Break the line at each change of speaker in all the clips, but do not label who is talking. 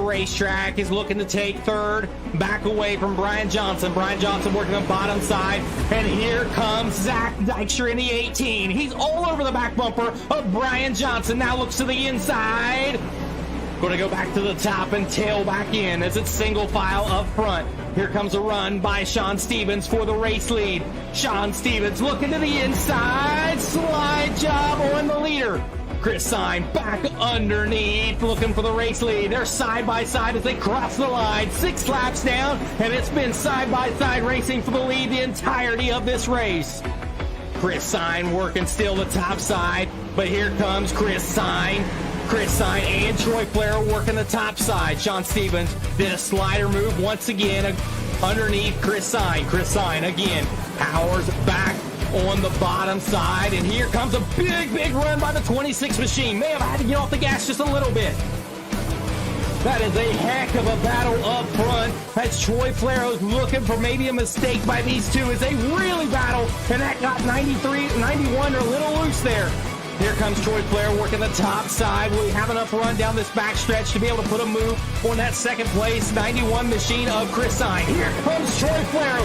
racetrack is looking to take third, back away from Brian Johnson. Brian Johnson working the bottom side, and here comes Zach Dykstra in the 18. He's all over the back bumper of Brian Johnson. Now looks to the inside. Going to go back to the top and tail back in as it's single file up front. Here comes a run by Sean Stevens for the race lead. Sean Stevens looking to the inside. Slide job on the leader. Chris Sign back underneath, looking for the race lead. They're side by side as they cross the line. 6 laps down, and it's been side by side racing for the lead the entirety of this race. Chris Sign working still the top side, but here comes Chris Sign. Chris Sign and Troy Flair working the top side. Sean Stevens did a slider move once again underneath Chris Sign. Chris Sign again powers back on the bottom side, and here comes a big run by the 26 machine. May have had to get off the gas just a little bit. That is a heck of a battle up front as Troy Flair is looking for maybe a mistake by these two as they really battle, and that got 93, 91 or a little loose there. Here comes Troy Flair working the top side. Will he have enough run down this backstretch to be able to put a move on that second place 91 machine of Chris Sign? Here comes Troy Flair.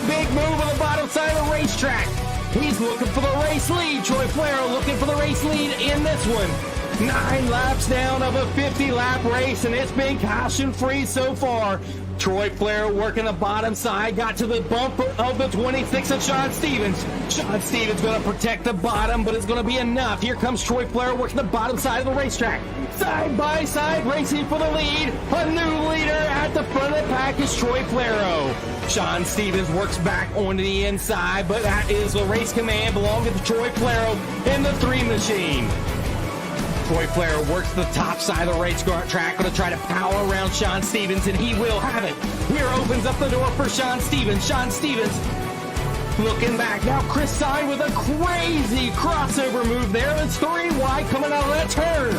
Big move on the bottom side of the racetrack. He's looking for the race lead. Troy Flair looking for the race lead in this one. 9 laps down of a 50-lap race, and it's been caution-free so far. Troy Flair working the bottom side, got to the bumper of the 26 of Sean Stevens. Sean Stevens going to protect the bottom, but it's going to be enough. Here comes Troy Flair working the bottom side of the racetrack. Side by side racing for the lead. A new leader at the front of the pack is Troy Flair. Sean Stevens works back onto the inside, but that is the race command belonging to Troy Flair in the 3 machine. Troy Flair works the top side of the racetrack, going to try to power around Sean Stevens, and he will have it. Here opens up the door for Sean Stevens. Sean Stevens looking back. Now Chris Sign with a crazy crossover move there. It's 3 wide coming out of that turn.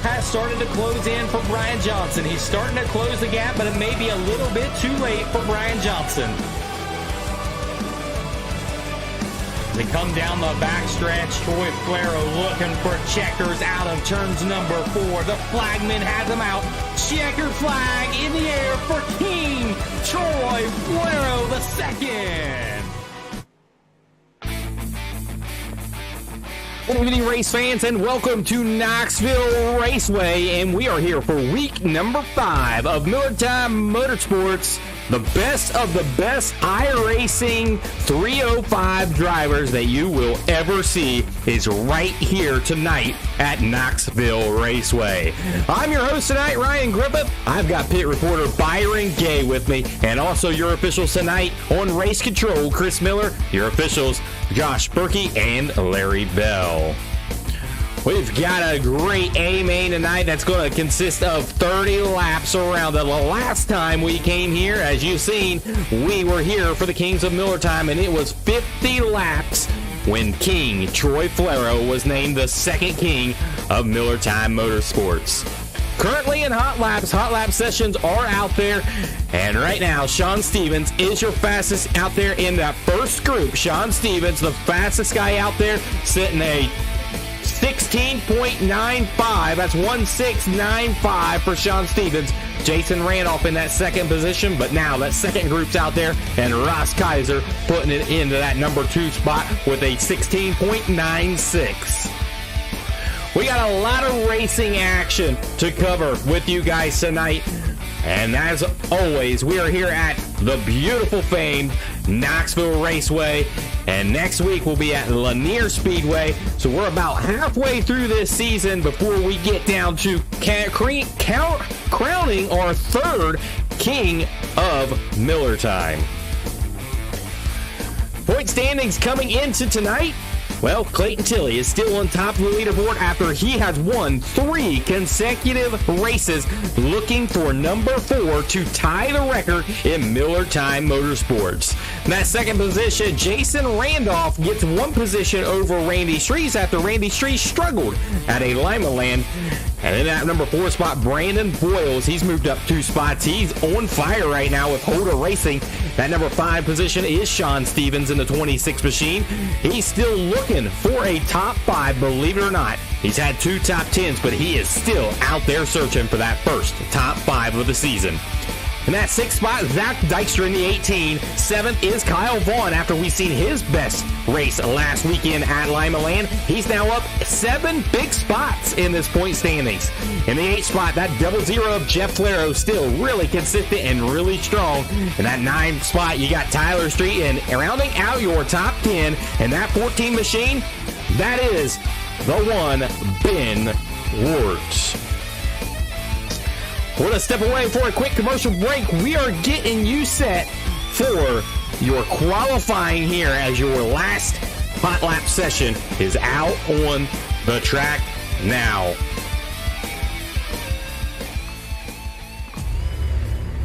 Has started to close in for Brian Johnson. He's starting to close the gap, but it may be a little bit too late for Brian Johnson. They come down the backstretch. Troy Flair looking for checkers out of turns number 4. The flagman has him out. Checker flag in the air for King Troy Flair the second. Good evening, race fans, and welcome to Knoxville Raceway. And we are here for week number 5 of Millertime Motorsports. The best of the best iRacing 305 drivers that you will ever see is right here tonight at Knoxville Raceway. I'm your host tonight, Ryan Griffith. I've got pit reporter Byron Gay with me, and also your officials tonight on race control, Chris Miller, your officials, Josh Berkey, and Larry Bell. We've got a great A-main tonight that's going to consist of 30 laps around. The last time we came here, as you've seen, we were here for the Kings of Millertime, and it was 50 laps when King Troy Flair was named the second king of Millertime Motorsports. Currently in hot lap sessions are out there, and right now Sean Stevens is your fastest out there in that first group. Sean Stevens, the fastest guy out there, sitting a 16.95. That's 1695 for Sean Stevens. Jason Randolph in that second position, but now that second group's out there, and Ross Kaiser putting it into that number 2 spot with a 16.96. We got a lot of racing action to cover with you guys tonight. And as always, we are here at the beautiful famed Knoxville Raceway. And next week we'll be at Lanier Speedway. So we're about halfway through this season before we get down to crowning our third King of Millertime. Point standings coming into tonight. Well, Clayton Tilley is still on top of the leaderboard after he has won 3 consecutive races, looking for number 4 to tie the record in Millertime Motorsports. In that second position, Jason Randolph gets 1 position over Randy Strees after Randy Strees struggled at a Lima Land. And in that number 4 spot, Brandon Boyles, he's moved up 2 spots. He's on fire right now with Holder Racing. That number 5 position is Sean Stevens in the 26 machine. He's still looking for a top 5, believe it or not. He's had 2 top 10s, but he is still out there searching for that first top 5 of the season. In that 6th spot, Zach Dykstra in the 18. 7th is Kyle Vaughn after we've seen his best race last weekend at Lima Land. He's now up 7 big spots in this point standings. In the 8th spot, that 00 of Jeff Flero still really consistent and really strong. In that 9th spot, you got Tyler Street, and rounding out your top 10 in that 14 machine, that is the one, Ben Warts. We're going to step away for a quick commercial break. We are getting you set for your qualifying here as your last hot lap session is out on the track now.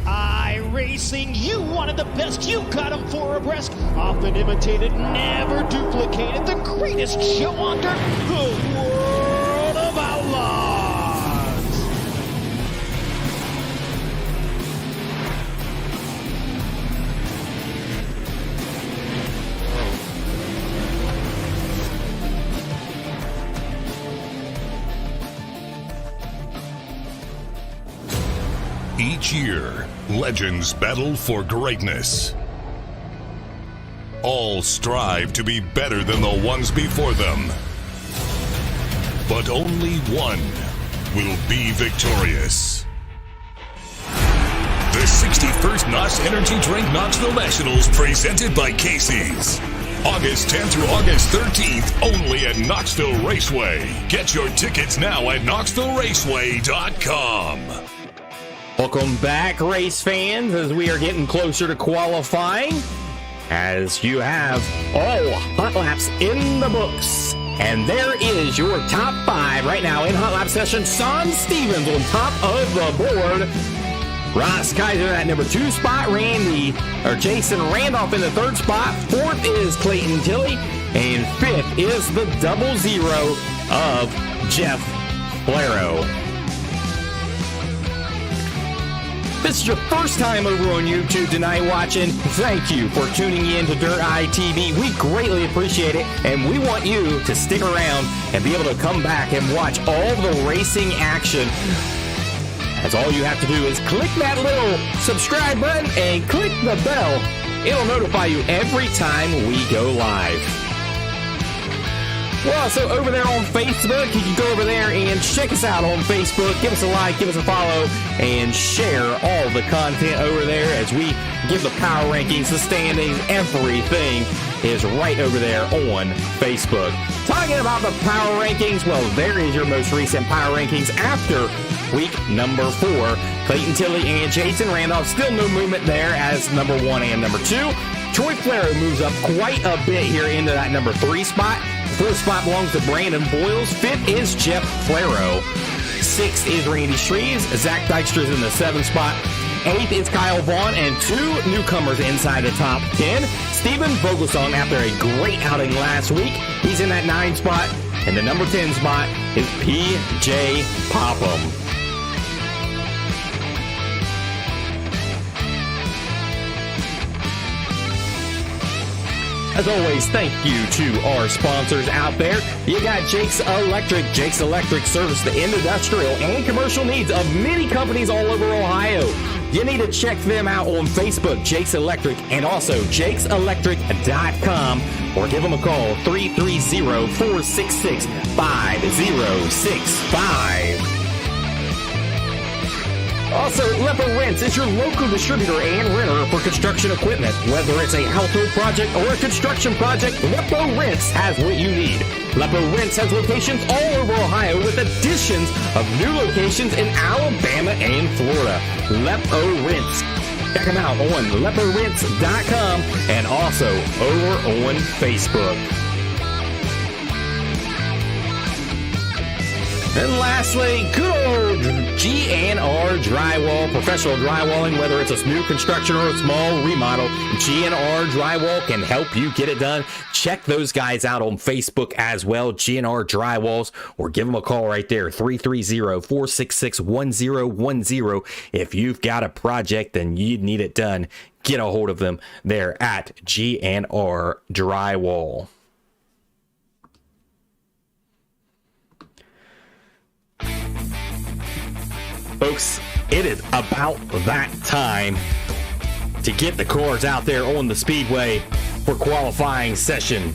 iRacing, you wanted the best, you got them 4 abreast. Often imitated, never duplicated. The greatest show on dirt, the World of Outlaws.
Each year, legends battle for greatness. All strive to be better than the ones before them. But only one will be victorious. The 61st NOS Energy Drink Knoxville Nationals presented by Casey's. August 10th through August 13th, only at Knoxville Raceway. Get your tickets now at knoxvilleraceway.com.
Welcome back, race fans, as we are getting closer to qualifying, as you have all hot laps in the books. And there is your top 5 right now in hot lap session. Son Stevens on top of the board. Ross Kaiser at number 2 spot. Jason Randolph in the 3rd spot. 4th is Clayton Tilley. And 5th is the 00 of Jeff Flero. If this is your first time over on YouTube tonight watching, thank you for tuning in to Dirt Eye TV. We greatly appreciate it, and we want you to stick around and be able to come back and watch all the racing action. As all you have to do is click that little subscribe button and click the bell. It'll notify you every time we go live. We're also over there on Facebook. You can go over there and check us out on Facebook. Give us a like, give us a follow, and share all the content over there as we give the power rankings, the standings, everything is right over there on Facebook. Talking about the power rankings, well, there is your most recent power rankings after week number 4. Clayton Tilley and Jason Randolph, still no movement there as number 1 and number 2. Troy Flero moves up quite a bit here into that number 3 spot. 4th spot belongs to Brandon Boyles. 5th is Jeff Flero. 6th is Randy Shreves. Zach Dykstra is in the 7th spot. 8th is Kyle Vaughn, and 2 newcomers inside the top 10. Steven Vogelsong, after a great outing last week, he's in that 9 spot. And the number 10 spot is P.J. Popham. As always, thank you to our sponsors out there. You got Jake's Electric. Jake's Electric service the industrial and commercial needs of many companies all over Ohio. You need to check them out on Facebook, Jake's Electric, and also jakeselectric.com, or give them a call, 330-466-5065. Also, Lepo Rents is your local distributor and renter for construction equipment. Whether it's a household project or a construction project, Lepo Rents has what you need. Lepo Rents has locations all over Ohio with additions of new locations in Alabama and Florida. Lepo Rents. Check them out on leporents.com and also over on Facebook. And lastly, good old G&R Drywall, professional drywalling, whether it's a new construction or a small remodel, G&R Drywall can help you get it done. Check those guys out on Facebook as well, G&R Drywalls, or give them a call right there, 330-466-1010. If you've got a project and you need it done, get a hold of them there at G&R Drywall. Folks, it is about that time to get the cars out there on the speedway for qualifying session.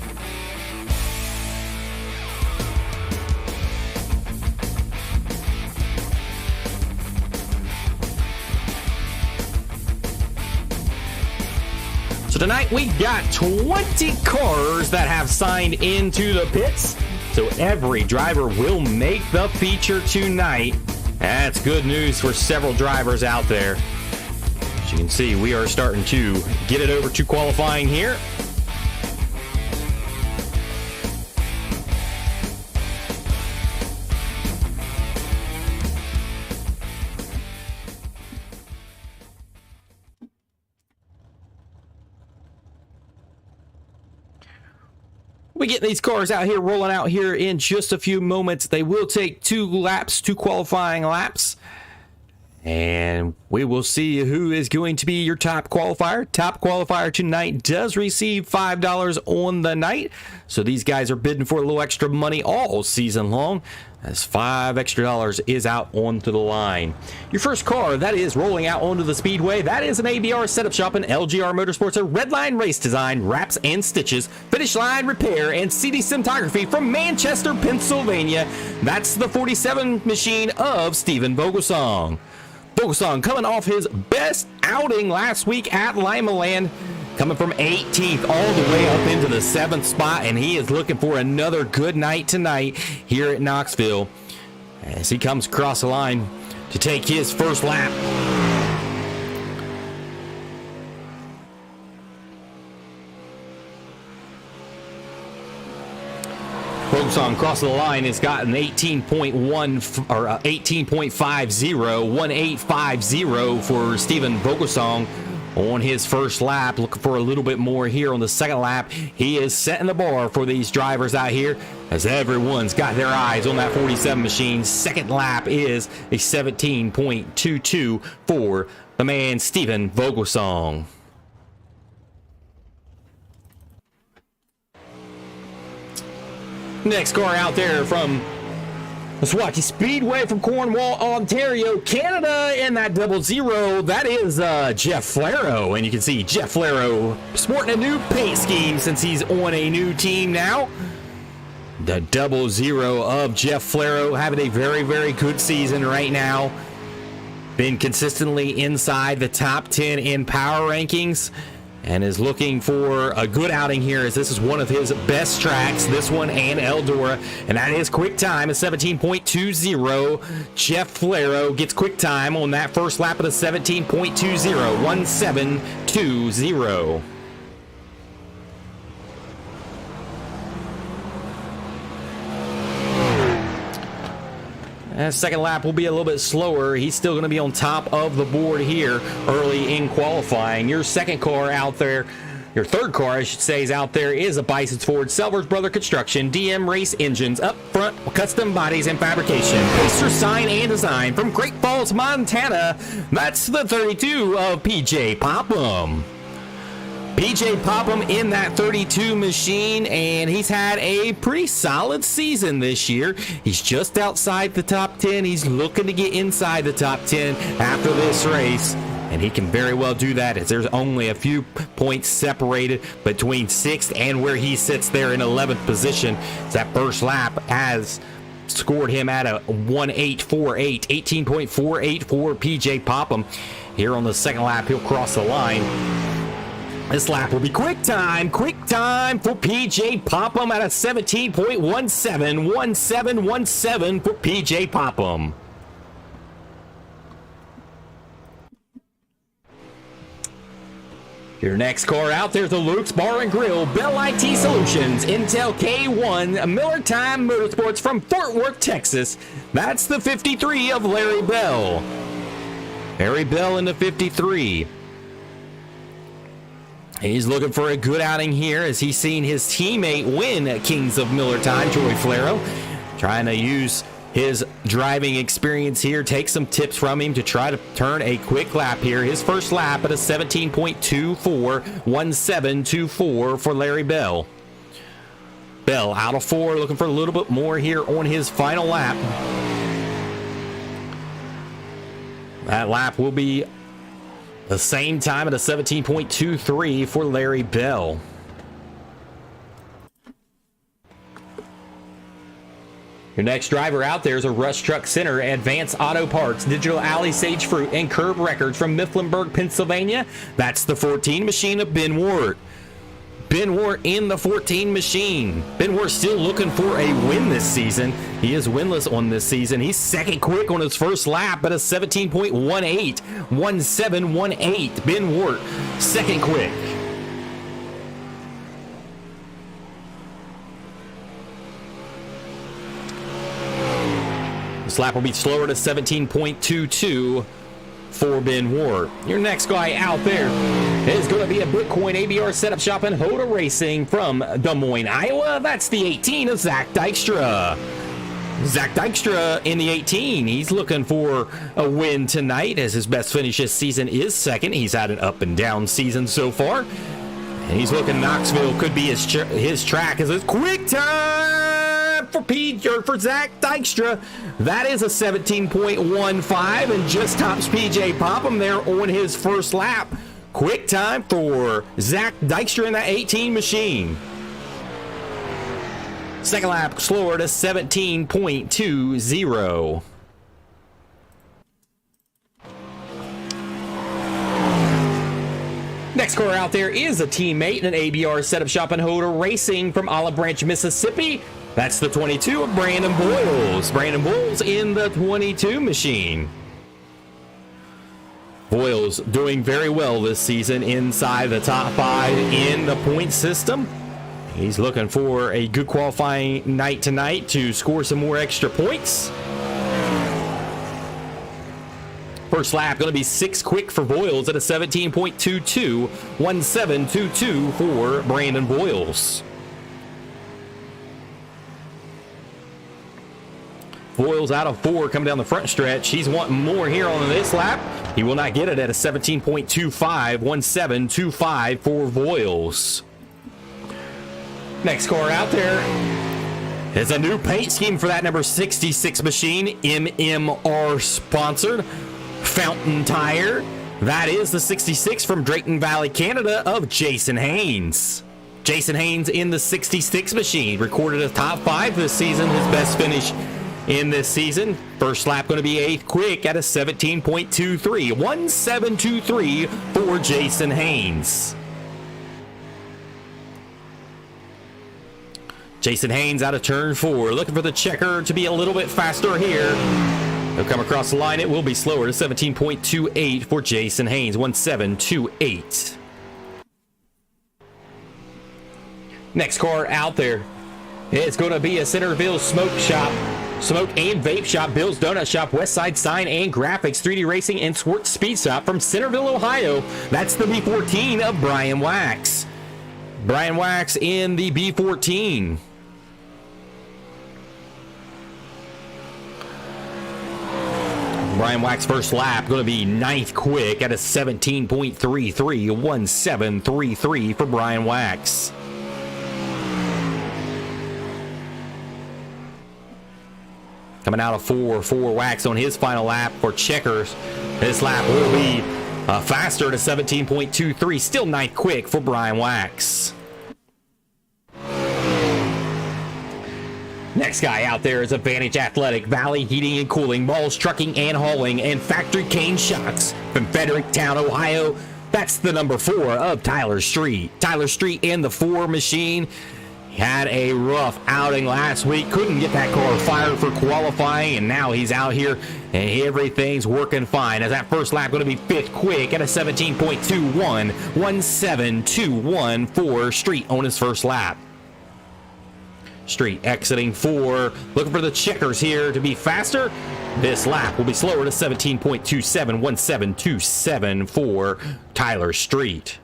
So tonight we got 20 cars that have signed into the pits. So every driver will make the feature tonight. That's good news for several drivers out there. As you can see, we are starting to get it over to qualifying here. We get these cars out here, rolling out here in just a few moments. They will take 2 qualifying laps. And we will see who is going to be your top qualifier. Top qualifier tonight does receive $5 on the night. So these guys are bidding for a little extra money all season long, as $5 extra is out onto the line. Your first car that is rolling out onto the speedway, that is an ABR Setup Shop and LGR Motorsports, a red line race design, wraps and stitches, finish line repair, and CD cinematography from Manchester, Pennsylvania. That's the 47 machine of Stephen Vogelsong. Vogelsong coming off his best outing last week at Limaland, coming from 18th all the way up into the 7th spot, and he is looking for another good night tonight here at Knoxville as he comes across the line to take his first lap. Vogelsong crossing the line has got an 18.1 or 18.50, 1850 for Stephen Vogelsong on his first lap. Looking for a little bit more here on the second lap. He is setting the bar for these drivers out here as everyone's got their eyes on that 47 machine. Second lap is a 17.22 for the man Stephen Vogelsong. Next car out there from the Swatchy Speedway from Cornwall, Ontario, Canada, in that 00. That is Jeff Flaro. And you can see Jeff Flaro sporting a new paint scheme since he's on a new team now. The 00 of Jeff Flaro having a very, very good season right now. Been consistently inside the top 10 in power rankings, and is looking for a good outing here, as this is one of his best tracks, this one and Eldora, and that is quick time at 17.20. Jeff Flaro gets quick time on that first lap of the 17.20, 1720. That second lap will be a little bit slower. He's still going to be on top of the board here early in qualifying. Your second car out there, your third car, I should say, is out there is a Bison's Ford Selvers Brother Construction DM Race Engines up front, custom bodies and fabrication. Poster sign and design from Great Falls, Montana. That's the 32 of PJ Popham. PJ Popham in that 32 machine, and he's had a pretty solid season this year. He's just outside the top 10. He's looking to get inside the top 10 after this race, and he can very well do that, as there's only a few points separated between 6th and where he sits there in 11th position. That first lap has scored him at a 18.48, 18.48 for PJ Popham. Here on the second lap, he'll cross the line. This lap will be quick time for PJ Popham at a 17.17, 1717 for PJ Popham. Your next car out there is the Luke's Bar and Grill, Bell IT Solutions, Intel K1, Millertime Motorsports from Fort Worth, Texas. That's the 53 of Larry Bell. Larry Bell in the 53. He's looking for a good outing here, as he's seen his teammate win at Kings of Millertime, Troy Flaro. Trying to use his driving experience here, take some tips from him to try to turn a quick lap here. His first lap at a 17.24, 1724 for Larry Bell. Bell out of 4, looking for a little bit more here on his final lap. That lap will be the same time at a 17.23 for Larry Bell. Your next driver out there is a Rush Truck Center, Advanced Auto Parts, Digital Alley, Sage Fruit, and Curb Records from Mifflinburg, Pennsylvania. That's the 14 machine of Ben Wart. Ben Wart in the 14 machine. Ben Wart still looking for a win this season. He is winless on this season. He's second quick on his first lap at a 17.18. 1718. Ben Wart, second quick. This lap will be slower to 17.22 for Ben Wart. Your next guy out there is going to be a Bitcoin ABR setup shop in Hoda Racing from Des Moines, Iowa. That's the 18 of Zach Dykstra. Zach Dykstra in the 18. He's looking for a win tonight, as his best finish this season is second. He's had an up and down season so far. And he's looking Knoxville could be his track as his quick time for Zach Dykstra. That is a 17.15 and just tops PJ Popham there on his first lap. Quick time for Zach Dykstra in that 18 machine. Second lap slower to 17.20. Next car out there is a teammate in an ABR setup shop in Hoda Racing from Olive Branch, Mississippi. That's the 22 of Brandon Boyles. Brandon Boyles in the 22 machine. Boyles doing very well this season inside the top 5 in the point system. He's looking for a good qualifying night tonight to score some more extra points. First lap going to be 6 quick for Boyles at a 17.22. 1722 for Brandon Boyles. Boyles out of 4 coming down the front stretch. He's wanting more here on this lap. He will not get it at a 17.25. 1725 for Boyles. Next car out there is a new paint scheme for that number 66 machine. MMR sponsored. Fountain Tire. That is the 66 from Drayton Valley, Canada of Jason Haynes. Jason Haynes in the 66 machine. Recorded a top 5 this season. His best finish in this season. First lap going to be 8th quick at a 17.23. 1723 for Jason Haynes. Jason Haynes out of turn 4. Looking for the checker to be a little bit faster here. He'll come across the line. It will be slower to 17.28 for Jason Haynes. 1728. Next car out there. It's going to be a Centerville Smoke Shop. Smoke and Vape Shop, Bill's Donut Shop, Westside Sign and Graphics, 3D Racing, and Swartz Speed Shop from Centerville, Ohio. That's the B14 of Brian Wax. Brian Wax in the B14. Brian Wax first lap going to be 9th quick at a 17.33. 1733 for Brian Wax. Coming out of 4 Wax on his final lap for Checkers. This lap will be faster to 17.23. Still 9th quick for Brian Wax. Next guy out there is Advantage Athletic, Valley Heating and Cooling, Balls Trucking and Hauling, and Factory Cane Shocks from Fredericktown, Ohio. That's the number 4 of Tyler Street. Tyler Street in the 4 machine. Had a rough outing last week. Couldn't get that car fired for qualifying, and now he's out here, and everything's working fine. As that first lap going to be 5th quick at a 17.21. 1721 for Street on his first lap. Street exiting 4. Looking for the checkers here to be faster. This lap will be slower to 17.27. 1727 for Tyler Street.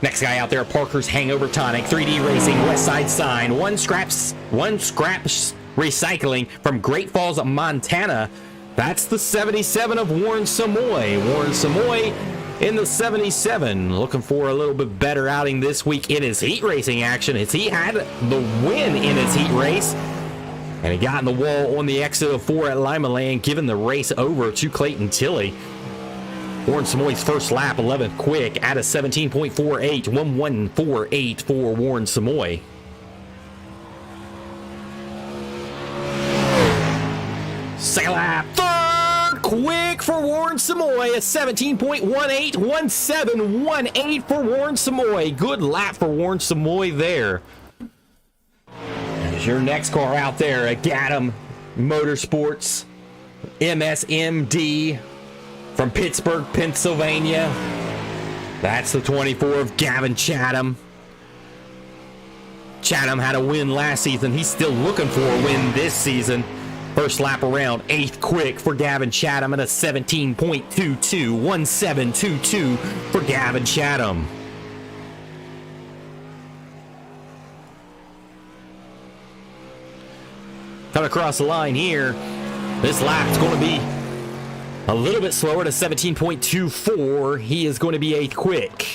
Next guy out there, Parker's Hangover Tonic, 3D Racing, Westside Sign, One Scrap Recycling from Great Falls, Montana. That's the 77 of Warren Samoy. Warren Samoy in the 77. Looking for a little bit better outing this week in his heat racing action, as he had the win in his heat race. And he got in the wall on the exit of 4 at Lima Land, giving the race over to Clayton Tilley. Warren Samoy's first lap, 11th quick, at a 17.48, 1148 for Warren Samoy. Second lap, third quick for Warren Samoy, a 17.18, 1718 for Warren Samoy. Good lap for Warren Samoy there. There's your next car out there, a Gatham Motorsports MSMD from Pittsburgh, Pennsylvania. That's the 24 of Gavin Chatham. Chatham had a win last season. He's still looking for a win this season. First lap around, 8th quick for Gavin Chatham at a 17.22, 1722 for Gavin Chatham. Coming across the line here, this lap's going to be a little bit slower to 17.24. He is going to be 8th quick.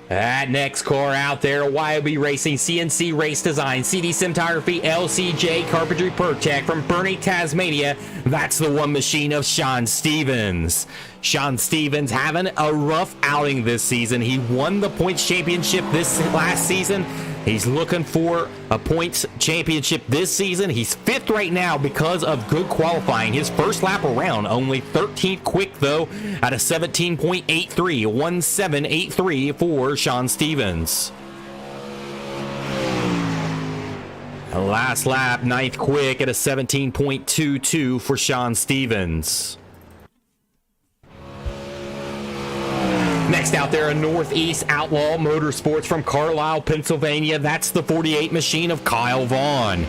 That next car out there, YOB Racing, CNC Race Design, CD Cinematography, LCJ Carpentry Pertech from Burnie, Tasmania. That's the one machine of Sean Stevens. Sean Stevens having a rough outing this season. He won the points championship this last season. He's looking for a points championship this season. He's 5th right now because of good qualifying. His first lap around, only 13th quick though, at a 17.83, 1783 for Sean Stevens. Last lap, 9th quick at a 17.22 for Sean Stevens. Next out there, a Northeast Outlaw Motorsports from Carlisle, Pennsylvania. That's the 48 machine of Kyle Vaughn.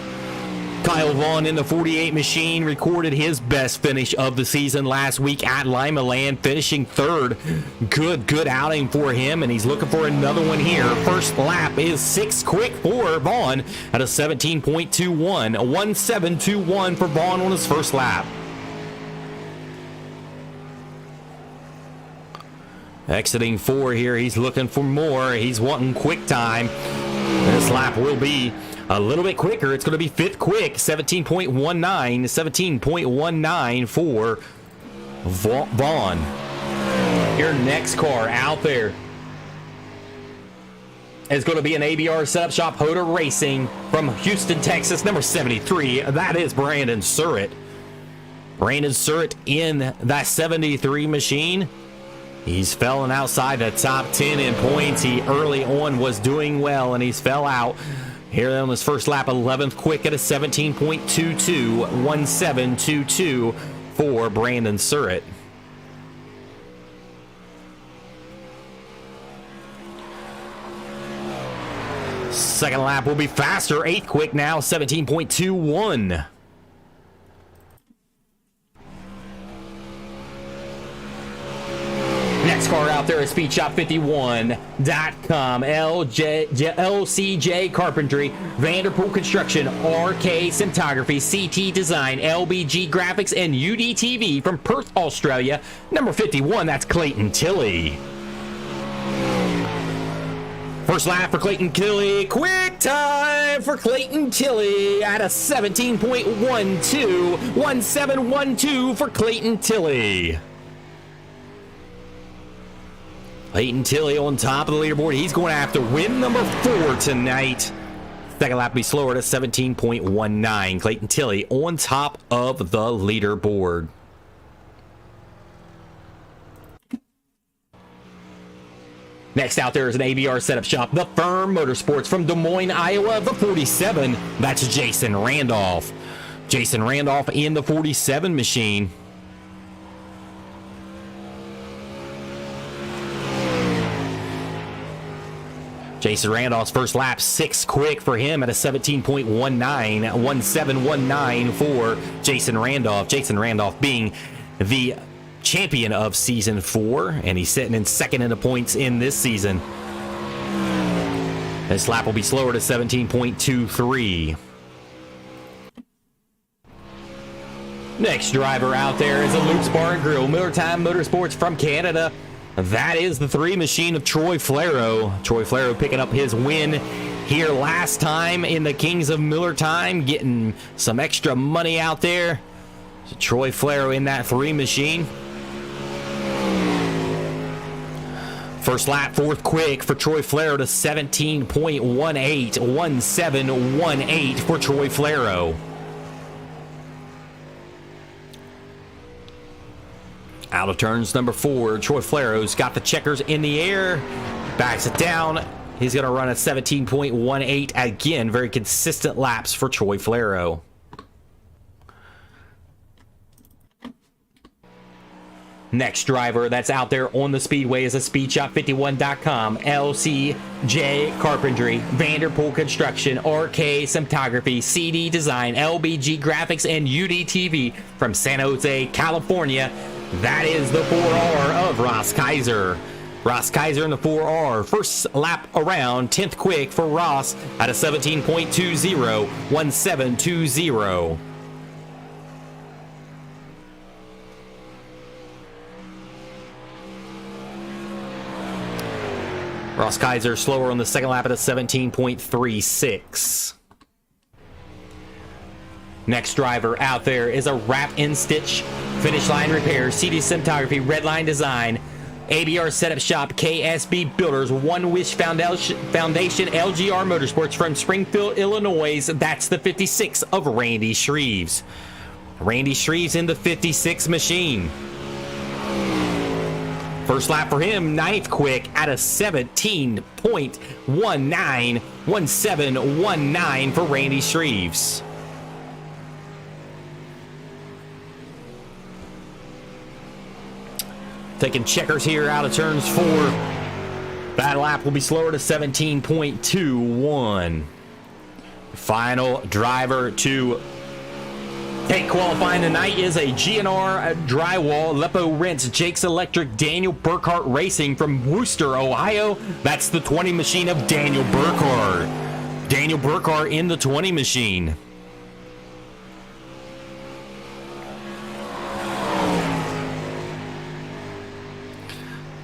Kyle Vaughn in the 48 machine recorded his best finish of the season last week at Lima Land, finishing 3rd. Good outing for him, and he's looking for another one here. First lap is 6th quick for Vaughn at a 17.21, 1721 for Vaughn on his first lap. Exiting 4 here, he's looking for more. He's wanting quick time. This lap will be a little bit quicker. It's going to be 5th quick, 17.19, 17.19 for Vaughn. Your next car out there is going to be an ABR Setup Shop Hoda Racing from Houston, Texas, number 73. That is Brandon Surratt. Brandon Surratt in that 73 machine. He's fallen outside the top 10 in points. He early on was doing well, and he's fell out. Here on his first lap, 11th quick at a 17.22, 1722 for Brandon Surratt. Second lap will be faster, 8th quick now, 17.21. Next car out there is SpeedShop51.com, LCJ Carpentry, Vanderpool Construction, RK Cinematography, CT Design, LBG Graphics, and UDTV from Perth, Australia. Number 51, that's Clayton Tilley. First lap for Clayton Tilley. Quick time for Clayton Tilley at a 17.12, 1712 for Clayton Tilley. Clayton Tilley on top of the leaderboard. He's going to have to win number 4 tonight. Second lap will be slower to 17.19. Clayton Tilley on top of the leaderboard. Next out there is an ABR Setup Shop, the Firm Motorsports from Des Moines, Iowa, the 47. That's Jason Randolph. Jason Randolph in the 47 machine. Jason Randolph's first lap, 6th quick for him at a 17.19, 1719 for Jason Randolph. Jason Randolph being the champion of Season 4, and he's sitting in 2nd in the points in this season. This lap will be slower to 17.23. Next driver out there is a Luke's Bar and Grill, Millertime Motorsports from Canada. That is the 3 machine of Troy Flero. Troy Flero picking up his win here last time in the Kings of Millertime, getting some extra money out there. So Troy Flero in that 3 machine. First lap, fourth quick for Troy Flero to 17.18, 1718 for Troy Flero. Out of turns number 4, Troy Flero's got the checkers in the air, backs it down. He's going to run at 17.18 again. Very consistent laps for Troy Flero. Next driver that's out there on the speedway is a SpeedShop51.com, LCJ Carpentry, Vanderpool Construction, RK Cinematography, CD Design, LBG Graphics, and UDTV from San Jose, California. That is the 4R of Ross Kaiser. Ross Kaiser in the 4R. First lap around, 10th quick for Ross at a 17.20, 1720. Ross Kaiser slower on the second lap at a 17.36. Next driver out there is a Wrap and Stitch Finish Line Repair, CD Cinematography, Redline Design, ABR Setup Shop, KSB Builders, One Wish Foundation, LGR Motorsports from Springfield, Illinois. That's the 56 of Randy Shreves. Randy Shreves in the 56 machine. First lap for him, 9th quick at a 17.19, 1719 for Randy Shreves. Taking checkers here out of turns 4. That lap will be slower to 17.21. Final driver to take qualifying tonight is a GNR Drywall, Lepo Rents, Jake's Electric, Daniel Burkhart Racing from Wooster, Ohio. That's the 20 machine of Daniel Burkhart. Daniel Burkhart in the 20 machine.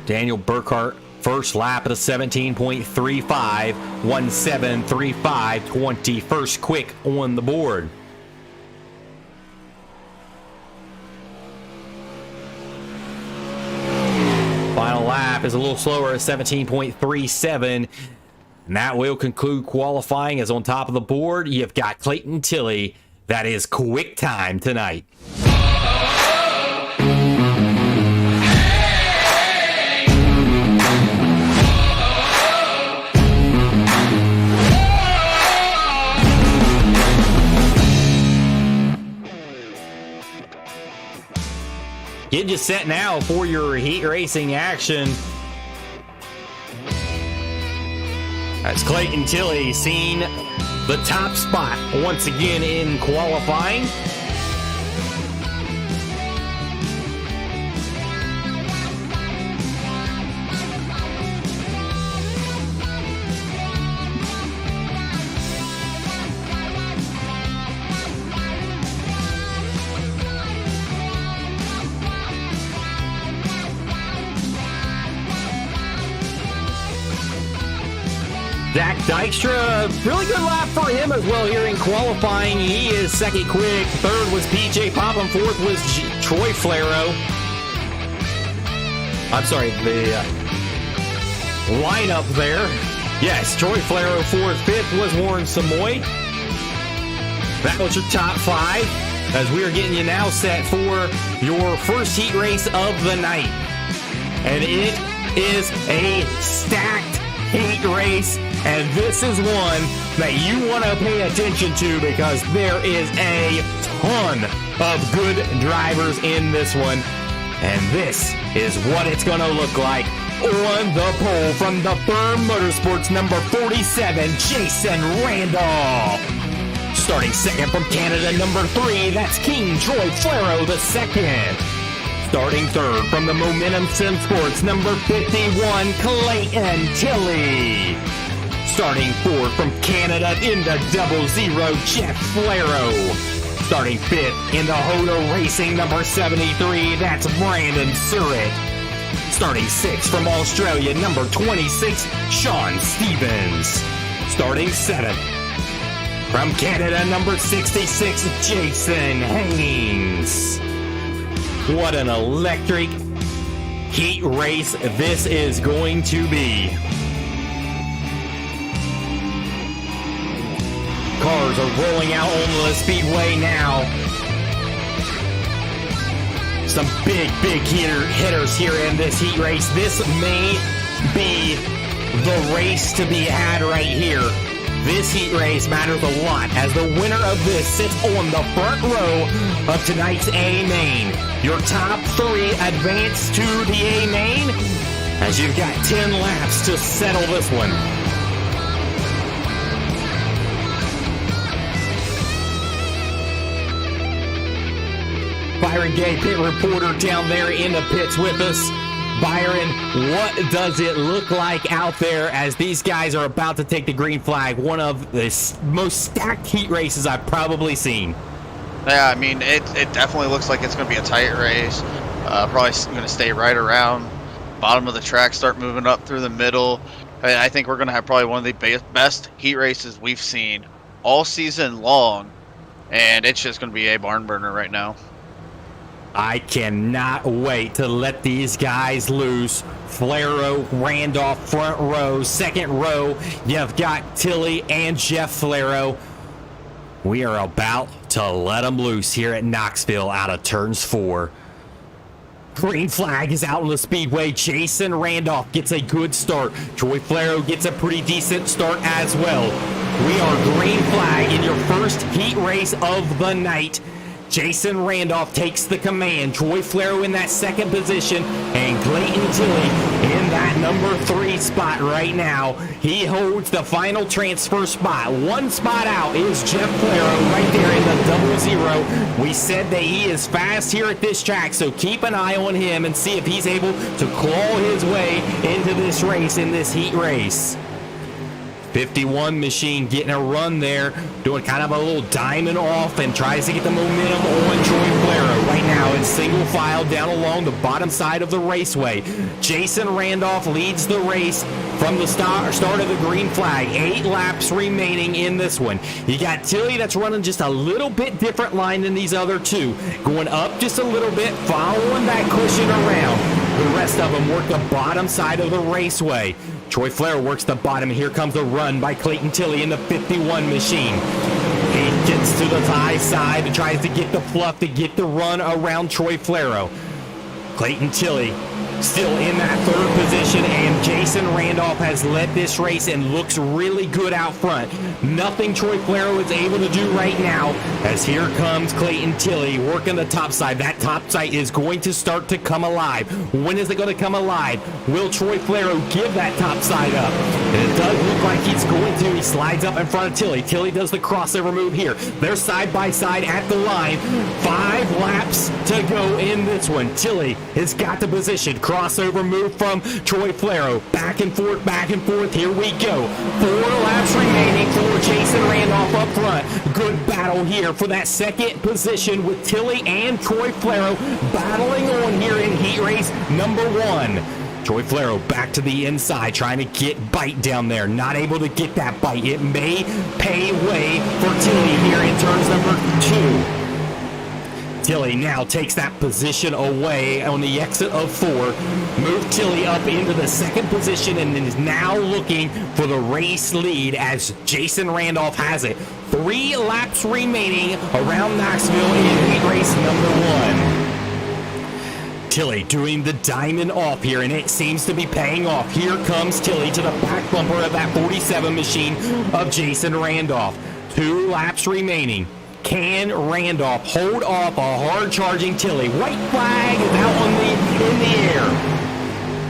Daniel Burkhart, first lap at a 17.35, 1735, 21st quick on the board. Final lap is a little slower at 17.37, and that will conclude qualifying. As on top of the board, you've got Clayton Tilley. That is quick time tonight. Getting you set now for your heat racing action. As Clayton Tilley seen the top spot once again in qualifying. Zach Dykstra, really good lap for him as well here in qualifying. He is second quick. Third was PJ Popham. Fourth was Troy Flero. I'm sorry, the lineup there. Yes, Troy Flero fourth. Fifth was Warren Samoy. That was your top 5 as we are getting you now set for your first heat race of the night. And it is a stacked heat race, and this is one that you want to pay attention to because there is a ton of good drivers in this one, and this is what it's going to look like on the pole from the Firm Motorsports number 47, Jason Randolph. Starting second from Canada, number 3, that's King Troy Flero the second. Starting third from the Momentum Sim Sports, number 51, Clayton Tilley. Starting fourth from Canada in the 00, Jeff Flero. Starting fifth in the Hoda Racing, number 73, that's Brandon Surratt. Starting sixth from Australia, number 26, Sean Stevens. starting 7th. From Canada, number 66, Jason Haynes. What an electric heat race this is going to be. Cars are rolling out on the speedway now. Some big hitters here in this heat race. This may be the race to be had right here. This heat race matters a lot as the winner of this sits on the front row of tonight's A main. Your top 3 advance to the A main as you've got 10 laps to settle this one. Byron Gay, pit reporter down there in the pits with us. Byron, what does it look like out there as these guys are about to take the green flag? One of the most stacked heat races I've probably seen.
Yeah, I mean, it definitely looks like it's going to be a tight race. Probably going to stay right around bottom of the track, start moving up through the middle. I think we're going to have probably one of the best heat races we've seen all season long, and it's just going to be a barn burner right now.
I cannot wait to let these guys loose. Flero, Randolph, front row. Second row, you've got Tilly and Jeff Flero. We are about to let them loose here at Knoxville out of turns 4. Green flag is out on the speedway. Jason Randolph gets a good start. Troy Flero gets a pretty decent start as well. We are green flag in your first heat race of the night. Jason Randolph takes the command. Troy Flero in that second position, and Clayton Tilley in that number 3 spot right now. He holds the final transfer spot. 1 spot out is Jeff Flero right there in the 00. We said that he is fast here at this track, so keep an eye on him and see if he's able to claw his way into this race, in this heat race. 51 machine getting a run there, doing kind of a little diamond off and tries to get the momentum on Troy Flero. Right now in single file down along the bottom side of the raceway. Jason Randolph leads the race from the start of the green flag. 8 laps remaining in this one. You got Tilly that's running just a little bit different line than these other 2. Going up just a little bit, following that cushion around. The rest of them work the bottom side of the raceway. Troy Flero works the bottom. Here comes a run by Clayton Tilley in the 51 machine. He gets to the high side and tries to get the fluff to get the run around Troy Flero. Clayton Tilley still in that 3rd position, and Jason Randolph has led this race and looks really good out front. Nothing Troy Flero is able to do right now, as here comes Clayton Tilley working the top side. That top side is going to start to come alive. When is it going to come alive? Will Troy Flero give that top side up? And it does look like he's going to. He slides up in front of Tilley. Tilley does the crossover move here. They're side by side at the line. 5 laps to go in this one. Tilley has got the position. Crossover move from Troy Flero. Back and forth, back and forth. Here we go. 4 laps remaining for Jason Randolph up front. Good battle here for that second position with Tilley and Troy Flero battling on here in heat race number 1. Troy Flero back to the inside, trying to get bite down there. Not able to get that bite. It may pay way for Tilley here in turns number 2. Tilley now takes that position away on the exit of 4. Move Tilley up into the 2nd position and is now looking for the race lead as Jason Randolph has it. 3 laps remaining around Knoxville in heat race number 1. Tilley doing the diamond off here, and it seems to be paying off. Here comes Tilley to the back bumper of that 47 machine of Jason Randolph. 2 laps remaining. Can Randolph hold off a hard-charging Tilley? White flag is out in the air.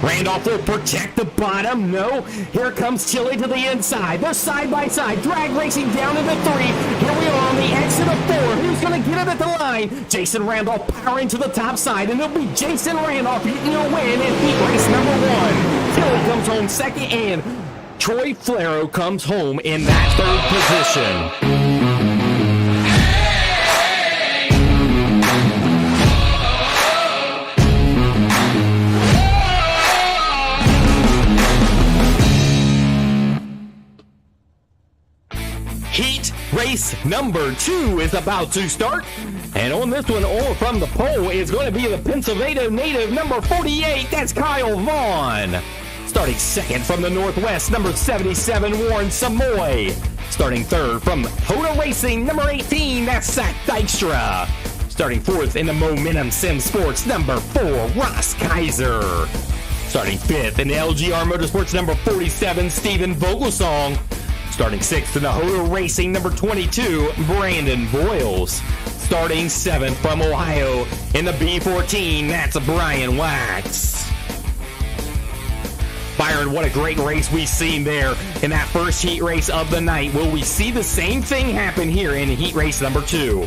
Randolph will protect the bottom. No. Here comes Tilley to the inside. They're side by side. Drag racing down into 3. Here we are on the exit of 4. Who's going to get it at the line? Jason Randolph powering to the top side, and it'll be Jason Randolf getting a win in heat race number 1. Tilley comes home 2nd, and Troy Flero comes home in that 3rd position. Heat race number 2 is about to start. And on this one, all from the pole, is going to be the Pennsylvania native number 48. That's Kyle Vaughn. Starting second from the Northwest, number 77, Warren Samoy. Starting third from Hoda Racing, number 18, that's Zach Dykstra. Starting fourth in the Momentum Sim Sports, number 4, Ross Kaiser. Starting fifth in the LGR Motorsports, number 47, Steven Vogelsong. Starting sixth in the Hoda Racing, number 22, Brandon Boyles. Starting seventh from Ohio in the B14, that's Brian Wax. Byron, what a great race we've seen there in that first heat race of the night. Will we see the same thing happen here in heat race number 2?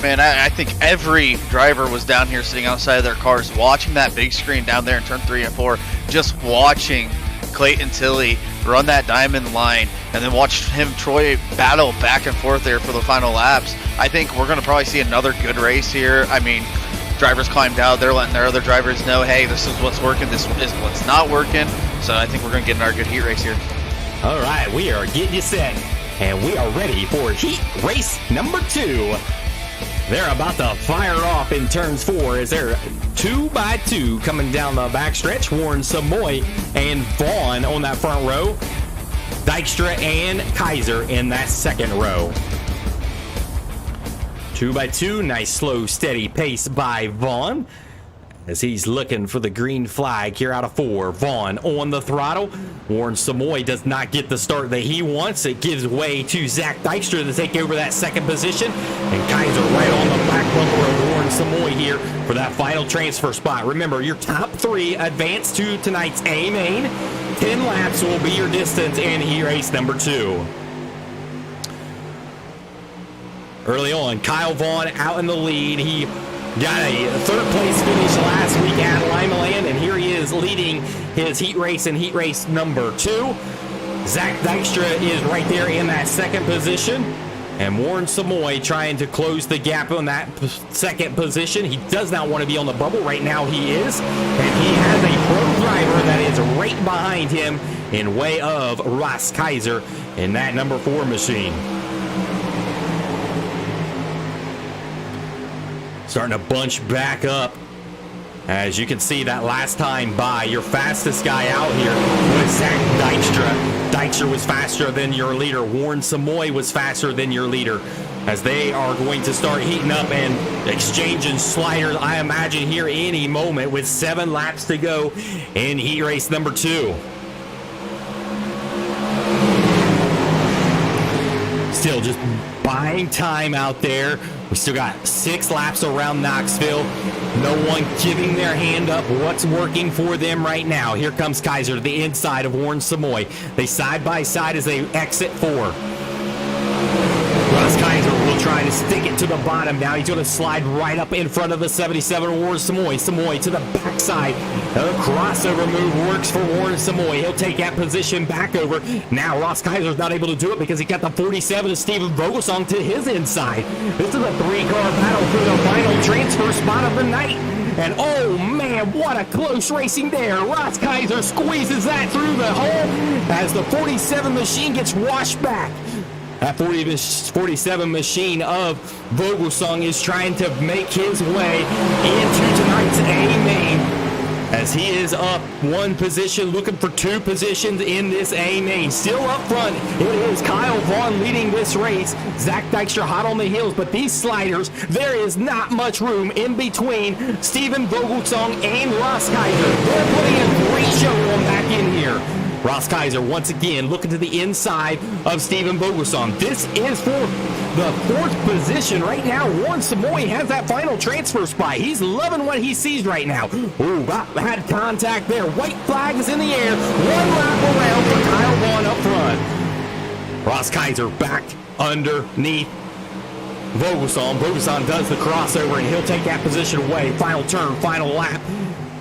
Man, I think every driver was down here sitting outside of their cars watching that big screen down there in turn 3 and 4, just watching Clayton Tilley run that diamond line and then watch Troy battle back and forth there for the final laps. I think we're going to probably see another good race here. I mean, drivers climbed out, they're letting their other drivers know, hey, this is what's working, this is what's not working. So I think we're going to get another good heat race here.
All right, we are getting you set, and we are ready for heat race number 2. They're about to fire off in turns 4 as they're 2 by 2 coming down the backstretch. Warren Samoy and Vaughn on that front row. Dykstra and Kaiser in that second row. 2 by 2, nice slow steady pace by Vaughn as he's looking for the green flag here out of 4. Vaughn on the throttle. Warren Samoy does not get the start that he wants. It gives way to Zach Dykstra to take over that second position, and Kaiser right on the back bumper of Warren Samoy here for that final transfer spot. Remember, your top 3 advance to tonight's A main. 10 laps will be your distance in heat race number 2. Early on, Kyle Vaughn out in the lead. He got a third place finish last week at Limaland, and here he is leading his heat race in heat race number 2. Zach Dykstra is right there in that second position, and Warren Samoy trying to close the gap on that second position. He does not want to be on the bubble. Right now he is, and he has a pro driver that is right behind him in way of Ross Kaiser in that number 4 machine. Starting to bunch back up. As you can see, that last time by, your fastest guy out here was Zach Dykstra. Dykstra was faster than your leader. Warren Samoy was faster than your leader. As they are going to start heating up and exchanging sliders, I imagine, here any moment with 7 laps to go in heat race number 2. Still just buying time out there. We still got 6 laps around Knoxville. No one giving their hand up what's working for them right now. Here comes Kaiser to the inside of Warren Samoy. They side by side as they exit 4. Ross Kaiser will try to stick it to the bottom. Now he's going to slide right up in front of the 77 Warren Samoy. Samoy to the backside. A crossover move works for Warren Samoy. He'll take that position back over. Now Ross Kaiser's not able to do it because he got the 47 of Steven Vogelsong to his inside. This is a 3-car battle for the final transfer spot of the night. And oh man, what a close racing there. Ross Kaiser squeezes that through the hole as the 47 machine gets washed back. That 47 machine of Vogelsong is trying to make his way into tonight's A main as he is up 1 position, looking for 2 positions in this A main. Still up front, it is Kyle Vaughn leading this race. Zach Dykstra hot on the heels, but these sliders, there is not much room in between Steven Vogelsong and Ross Kaiser. They're putting a great show on back in here. Ross Kaiser once again looking to the inside of Steven Vogelsong. This is for the 4th position right now. Warren Samoy has that final transfer spot. He's loving what he sees right now. Ooh, had contact there. White flag is in the air. 1 lap around for Kyle Vaughn up front. Ross Kaiser back underneath Vogelsong. Vogelsong does the crossover, and he'll take that position away. Final turn, final lap.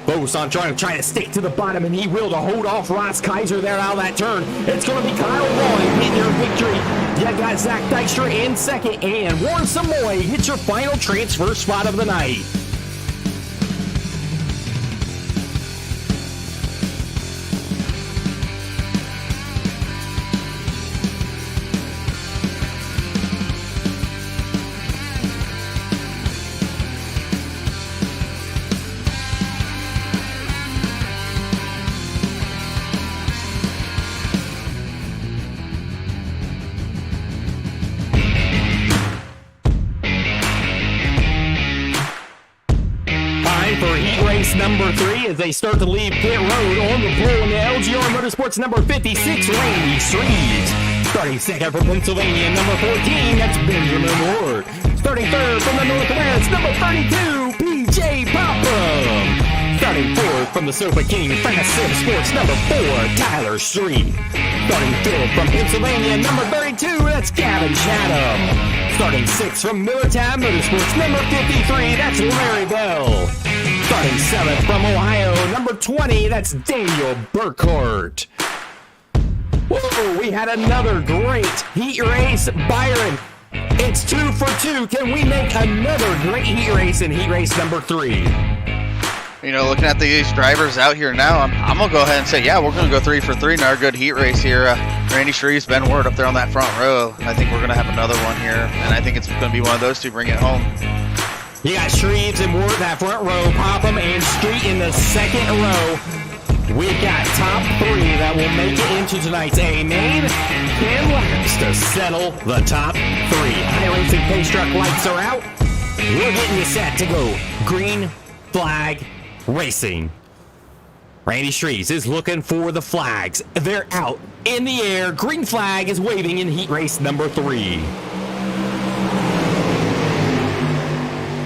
Vogelsong trying to stick to the bottom, and he will to hold off Ross Kaiser there out of that turn. It's going to be Kyle Vaughn getting your victory. You got Zach Dykstra in second, and Warren Samoy hits your final transfer spot of the night. race number 3 as they start to leave pit road on the pole in the LGR Motorsports number 56, Randy Streves. Starting second from Pennsylvania, number 14, that's Benjamin Ward. Starting third from the Northwest, number 32, PJ Popham. Starting fourth from the Sofa King, Fast Sim Sports, number 4, Tyler Street. Starting fifth from Pennsylvania, number 32, that's Gavin Chatham. Starting sixth from Millertime Motorsports, number 53, that's Larry Bell. Starting seventh from Ohio, number 20, that's Daniel Burkhart. Whoa, we had another great heat race, Byron. It's 2 for 2. Can we make another great heat race in heat race number 3?
You know, looking at these drivers out here now, I'm going to go ahead and say, yeah, we're going to go 3 for 3 in our good heat race here. Randy Shreves, Ben Ward up there on that front row. I think we're going to have another one here, and I think it's going to be one of those two bring it home.
You got Shreves and Ward that front row, Popham and Street in the second row. We've got top 3 that will make it into tonight's A main. 10 laps to settle the top 3. iRacing pace truck lights are out. We're getting you set to go. Green flag racing. Randy Shreves is looking for the flags. They're out in the air. Green flag is waving in heat race number 3.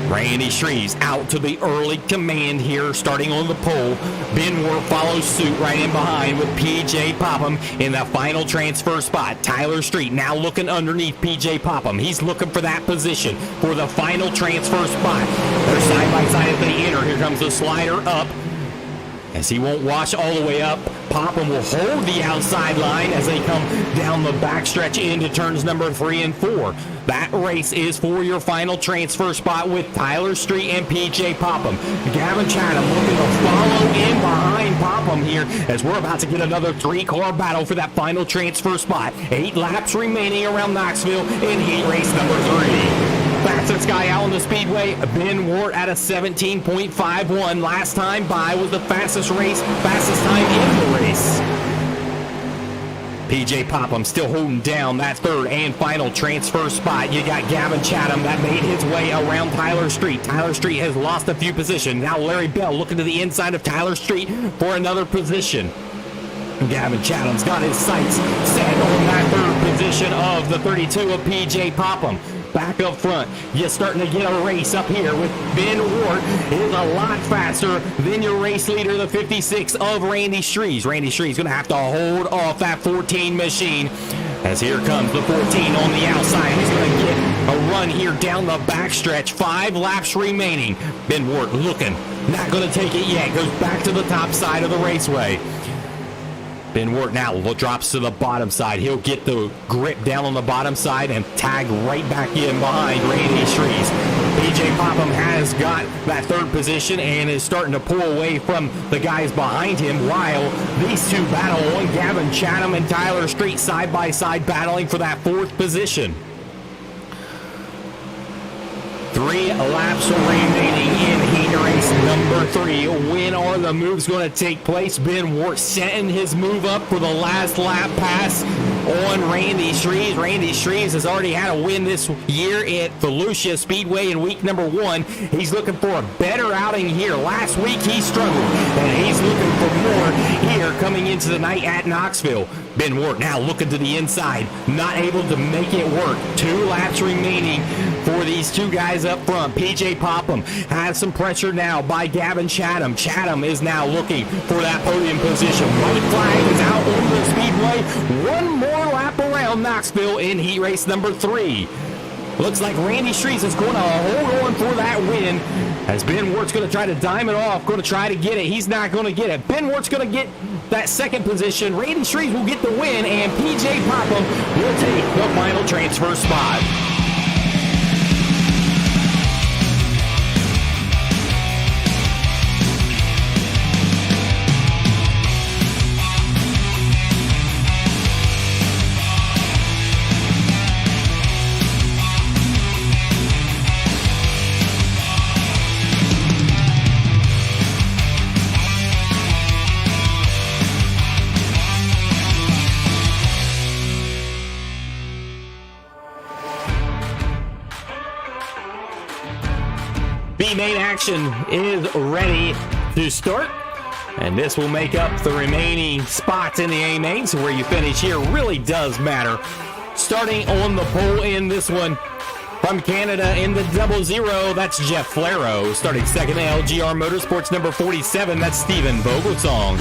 Randy Shreves out to the early command here, starting on the pole. Ben Ward follows suit right in behind with PJ Popham in the final transfer spot. Tyler Street now looking underneath PJ Popham. He's looking for that position for the final transfer spot. They're side by side as they enter. Here comes the slider up. As he won't wash all the way up, Popham will hold the outside line as they come down the backstretch into turns number 3 and 4. That race is for your final transfer spot with Tyler Street and PJ Popham. Gavin Chatham looking to follow in behind Popham here as we're about to get another 3-car battle for that final transfer spot. 8 laps remaining around Knoxville in heat race number 3. Fastest guy out on the speedway, Ben Ward at a 17.51. Last time by was the fastest time in the race. PJ Popham still holding down that third and final transfer spot. You got Gavin Chatham that made his way around Tyler Street. Tyler Street has lost a few positions. Now Larry Bell looking to the inside of Tyler Street for another position. Gavin Chatham's got his sights set on that third position of the 32 of PJ Popham. Back up front, you're starting to get a race up here with Ben Ward. It is a lot faster than your race leader, the 56 of Randy Shreves. Randy Shreves going to have to hold off that 14 machine. As here comes the 14 on the outside. He's going to get a run here down the backstretch. 5 laps remaining. Ben Ward looking, not going to take it yet. Goes back to the top side of the raceway. Ben Ward now drops to the bottom side. He'll get the grip down on the bottom side and tag right back in behind Randy Shreves. PJ Popham has got that third position and is starting to pull away from the guys behind him while these two battle on. Gavin Chatham and Tyler Street side by side battling for that 4th position. 3 laps remaining in heat race number 3. When are the moves going to take place? Ben Ward setting his move up for the last lap pass on Randy Shreves. Randy Shreves has already had a win this year at Volusia Speedway in week number 1. He's looking for a better outing here. Last week he struggled, and he's looking for more here coming into the night at Knoxville. Ben Ward now looking to the inside, not able to make it work. 2 laps remaining for these two guys up front. PJ Popham has some pressure now by Gavin Chatham. Chatham is now looking for that podium position. White flag is out on the speedway. 1 more lap around Knoxville in heat race number 3. Looks like Randy Shreves is going to hold on for that win as Ben Ward's going to try to dime it off, going to try to get it. He's not going to get it. Ben Ward's going to get that 2nd position. Randy Shreves will get the win, and PJ Popham will take the final transfer spot. B-main action is ready to start. And this will make up the remaining spots in the A main, so where you finish here really does matter. Starting on the pole in this one, from Canada in the 00, that's Jeff Flero. Starting second, LGR Motorsports number 47, that's Steven Vogelsong.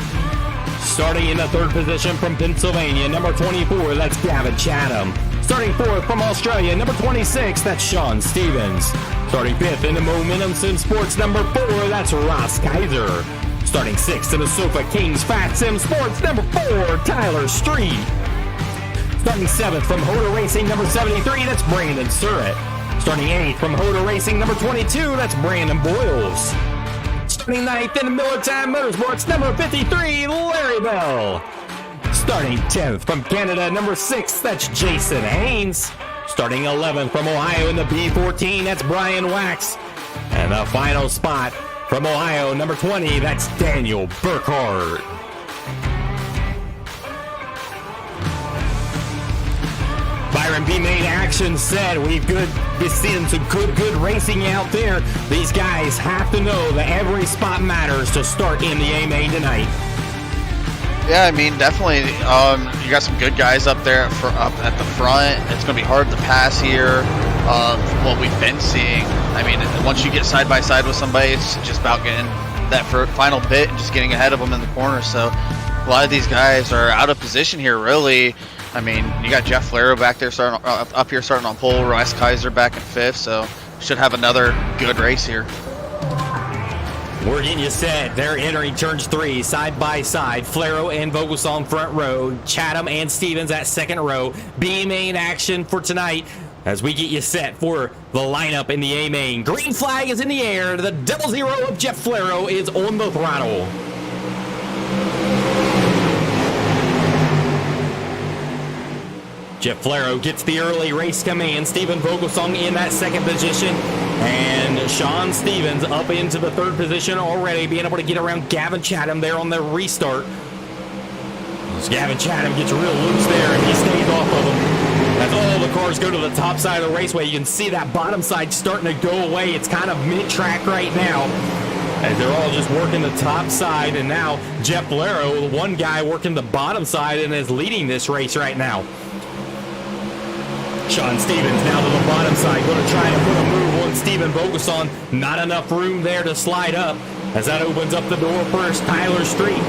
Starting in the third position from Pennsylvania, number 24, that's Gavin Chatham. Starting fourth from Australia, number 26, that's Sean Stevens. Starting fifth in the Momentum Sim Sports number 4, that's Ross Kaiser. Starting sixth in the Sofa Kings Fat Sim Sports number 4, Tyler Street. Starting seventh from Hoda Racing number 73, that's Brandon Surratt. Starting eighth from Hoda Racing number 22, that's Brandon Boyles. Starting ninth in the Millertime Motorsports number 53, Larry Bell. Starting 10th from Canada number 6, that's Jason Haynes. Starting 11th from Ohio in the B14, that's Brian Wax. And the final spot from Ohio number 20, that's Daniel Burkhardt. Byron B made action said we've seen some good racing out there. These guys have to know that every spot matters to start in the A main tonight.
Yeah, I mean, definitely. You got some good guys up there up at the front. It's going to be hard to pass here. What we've been seeing. I mean, once you get side by side with somebody, it's just about getting that final bit and just getting ahead of them in the corner. So a lot of these guys are out of position here, really. I mean, you got Jeff Flero back there starting up here, starting on pole. Ross Kaiser back in fifth, so should have another good race here.
We're getting you set. They're entering turns 3 side by side. Flero and Vogelsong front row. Chatham and Stevens at second row. B main action for tonight as we get you set for the lineup in the A main. Green flag is in the air. The 00 of Jeff Flero is on the throttle. Jeff Flero gets the early race command. Steven Vogelsong in that second position. And Sean Stevens up into the third position already, being able to get around Gavin Chatham there on the restart. As Gavin Chatham gets real loose there, and he stays off of him. As all the cars go to the top side of the raceway, you can see that bottom side starting to go away. It's kind of mid-track right now, as they're all just working the top side. And now Jeff Flero, the one guy working the bottom side, and is leading this race right now. Sean Stevens now to the bottom side, going to try to put a move on Steven Vogelsong. Not enough room there to slide up, as that opens up the door first. Tyler Street.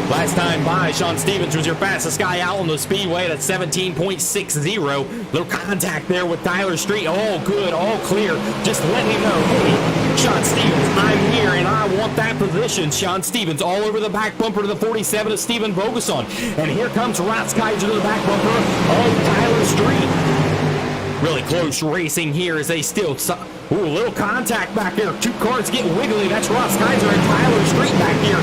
Last time by, Sean Stevens was your fastest guy out on the speedway at 17.60. Little contact there with Tyler Street. All good, all clear. Just letting him know, hey, Sean Stevens, I'm here and I want that position. Sean Stevens all over the back bumper to the 47 of Steven Vogelsong. And here comes Ross Kaiser to the back bumper of Tyler Street. Really close racing here as they still... Ooh, a little contact back there. Two cars get wiggly. That's Ross Kaiser and Tyler Street back here.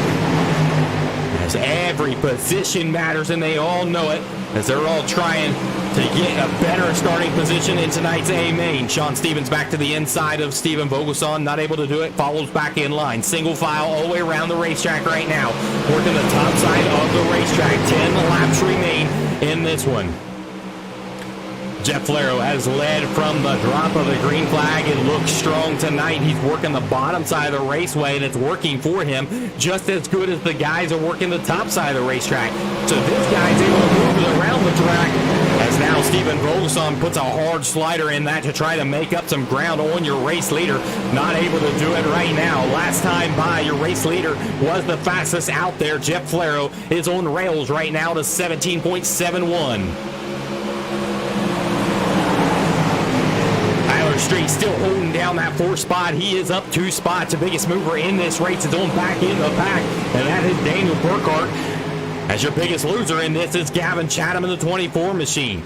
As every position matters, and they all know it, as they're all trying to get a better starting position in tonight's A main. Sean Stevens back to the inside of Steven Vogelsong, not able to do it, follows back in line. Single file all the way around the racetrack right now. Working the top side of the racetrack. 10 laps remain in this one. Jeff Flero has led from the drop of the green flag. It looks strong tonight. He's working the bottom side of the raceway, and it's working for him just as good as the guys are working the top side of the racetrack. So this guy's able to move it around the track, as now Steven Vogelsong puts a hard slider in that to try to make up some ground on your race leader. Not able to do it right now. Last time by, your race leader was the fastest out there. Jeff Flero is on rails right now to 17.71. Street still holding down that 4th spot. He is up 2 spots. The biggest mover in this race is on back in the pack, and that is Daniel Burkhardt. As your biggest loser in this is Gavin Chatham in the 24 machine.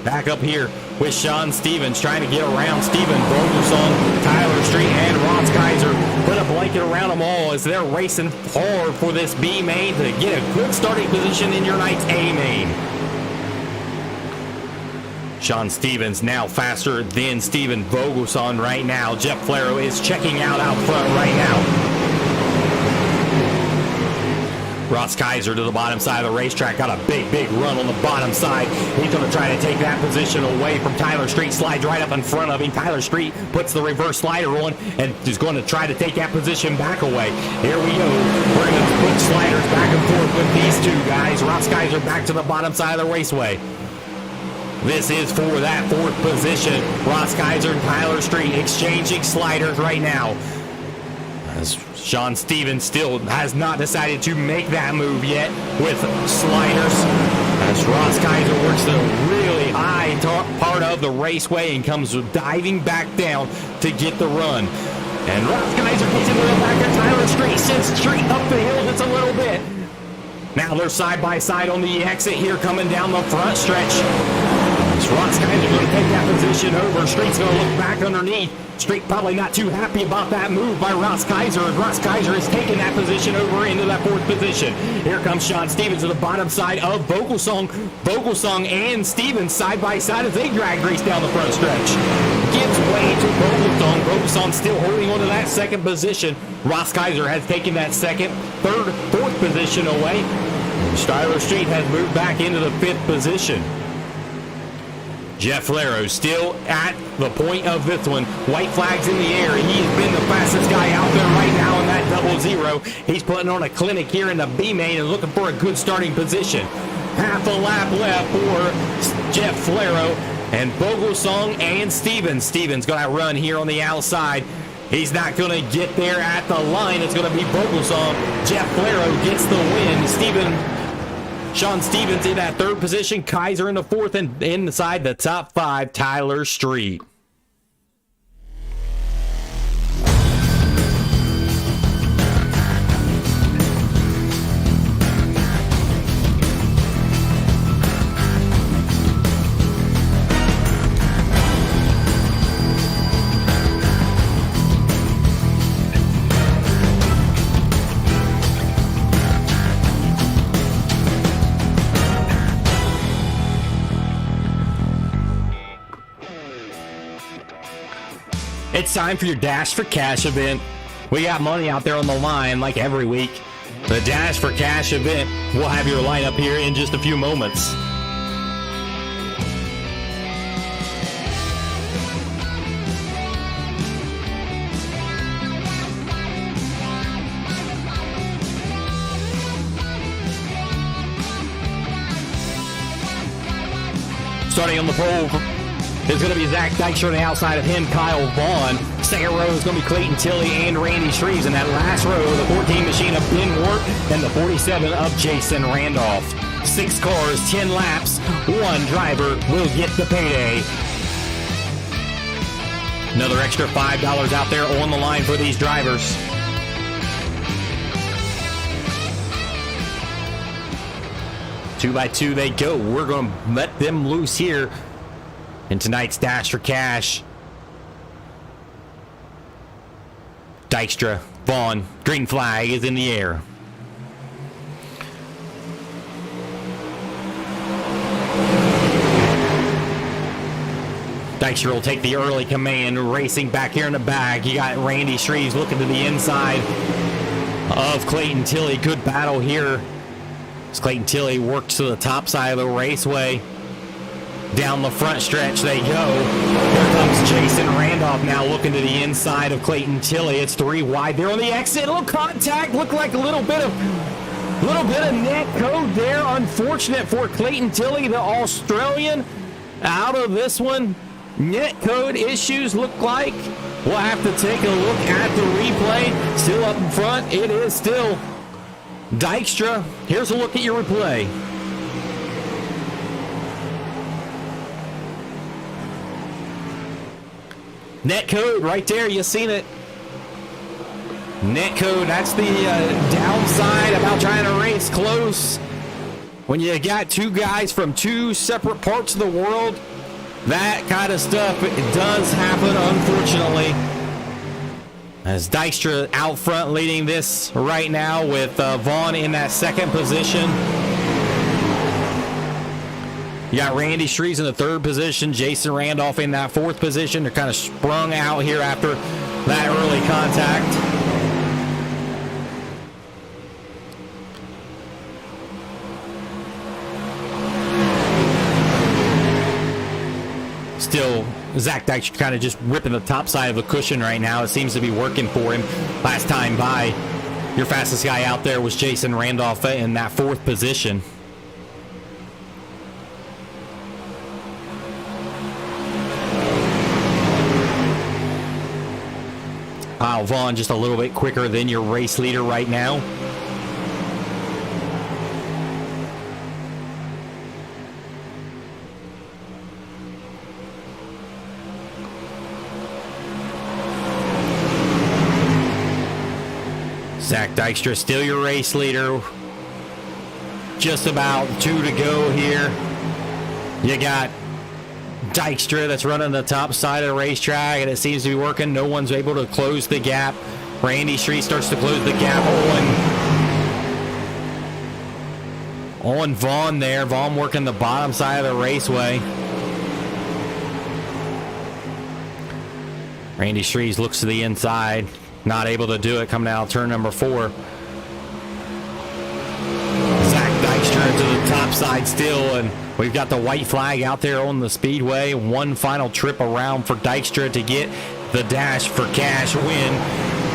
Back up here with Sean Stevens trying to get around Steven Vogelsong, Tyler Street, and Ross Kaiser. Put a blanket around them all as they're racing hard for this B main to get a good starting position in your night's A main. Sean Stevens now faster than Steven Vogelsong right now. Jeff Flero is checking out front right now. Ross Kaiser to the bottom side of the racetrack. Got a big run on the bottom side. He's going to try to take that position away from Tyler Street. Slides right up in front of him. Tyler Street puts the reverse slider on and is going to try to take that position back away. Here we go. We're going to put sliders back and forth with these two guys. Ross Kaiser back to the bottom side of the raceway. This is for that fourth position. Ross Kaiser and Tyler Street exchanging sliders right now. As Sean Stevens still has not decided to make that move yet with sliders. As Ross Kaiser works the really high part of the raceway and comes diving back down to get the run. And Ross Kaiser gets into the back of Tyler Street, sends Street up the hill just a little bit. Now they're side by side on the exit here coming down the front stretch. Ross Kaiser going to take that position over. Street's going to look back underneath. Street probably not too happy about that move by Ross Kaiser. And Ross Kaiser is taking that position over into that fourth position. Here comes Sean Stevens to the bottom side of Vogelsong. Vogelsong and Stevens side by side as they drag Grease down the front stretch. Gives way to Vogelsong. Vogelsong still holding on to that second position. Ross Kaiser has taken that second, third, fourth position away. Tyler Street has moved back into the fifth position. Jeff Flero still at the point of this one. White flags in the air. He's been the fastest guy out there right now in that 00. He's putting on a clinic here in the B main and looking for a good starting position. Half a lap left for Jeff Flero and Vogelsong and Stevens. Stevens going to run here on the outside. He's not going to get there at the line. It's going to be Vogelsong. Jeff Flero gets the win. Sean Stevens in that third position. Kaiser in the fourth, and inside the top five, Tyler Street. It's time for your Dash for Cash event. We got money out there on the line like every week. The Dash for Cash event. We'll have your lineup here in just a few moments. Starting on the pole is going to be Zach Dykstra on the outside of him, Kyle Vaughn. Second row is going to be Clayton Tilley and Randy Shreves. In that last row, the 14 machine of Ben Wart and the 47 of Jason Randolph. 6 cars, 10 laps, 1 driver will get the payday. Another extra $5 out there on the line for these drivers. Two by two they go. We're going to let them loose here in tonight's Dash for Cash. Dykstra, Vaughn, green flag is in the air. Dykstra will take the early command, racing back here in the back. You got Randy Shreves looking to the inside of Clayton Tilley. Good battle here as Clayton Tilley works to the top side of the raceway. Down the front stretch they go. Here comes Jason Randolph now looking to the inside of Clayton Tilley. It's 3 wide there on the exit. A little contact. Looked like a little bit of net code there. Unfortunate for Clayton Tilley, the Australian, out of this one. Net code issues look like. We'll have to take a look at the replay. Still up in front. It is still Dykstra. Here's a look at your replay. Net code right there, you seen it. Net code, that's the downside about trying to race close. When you got two guys from two separate parts of the world, that kind of stuff, it does happen, unfortunately. As Dykstra out front leading this right now with Vaughn in that second position. You got Randy Shreves in the third position, Jason Randolph in that fourth position. They're kind of sprung out here after that early contact. Still, Zach Dykstra kind of just ripping the top side of the cushion right now. It seems to be working for him. Last time by, your fastest guy out there was Jason Randolph in that 4th position. Kyle Vaughn just a little bit quicker than your race leader right now. Zach Dykstra still your race leader. Just about 2 to go here. You got Dykstra that's running the top side of the racetrack, and it seems to be working. No one's able to close the gap. Randy Street starts to close the gap on Vaughn there. Vaughn working the bottom side of the raceway. Randy Street looks to the inside. Not able to do it coming out of turn number 4. Zach Dykstra to the top side still, and we've got the white flag out there on the speedway. One final trip around for Dykstra to get the dash for cash win.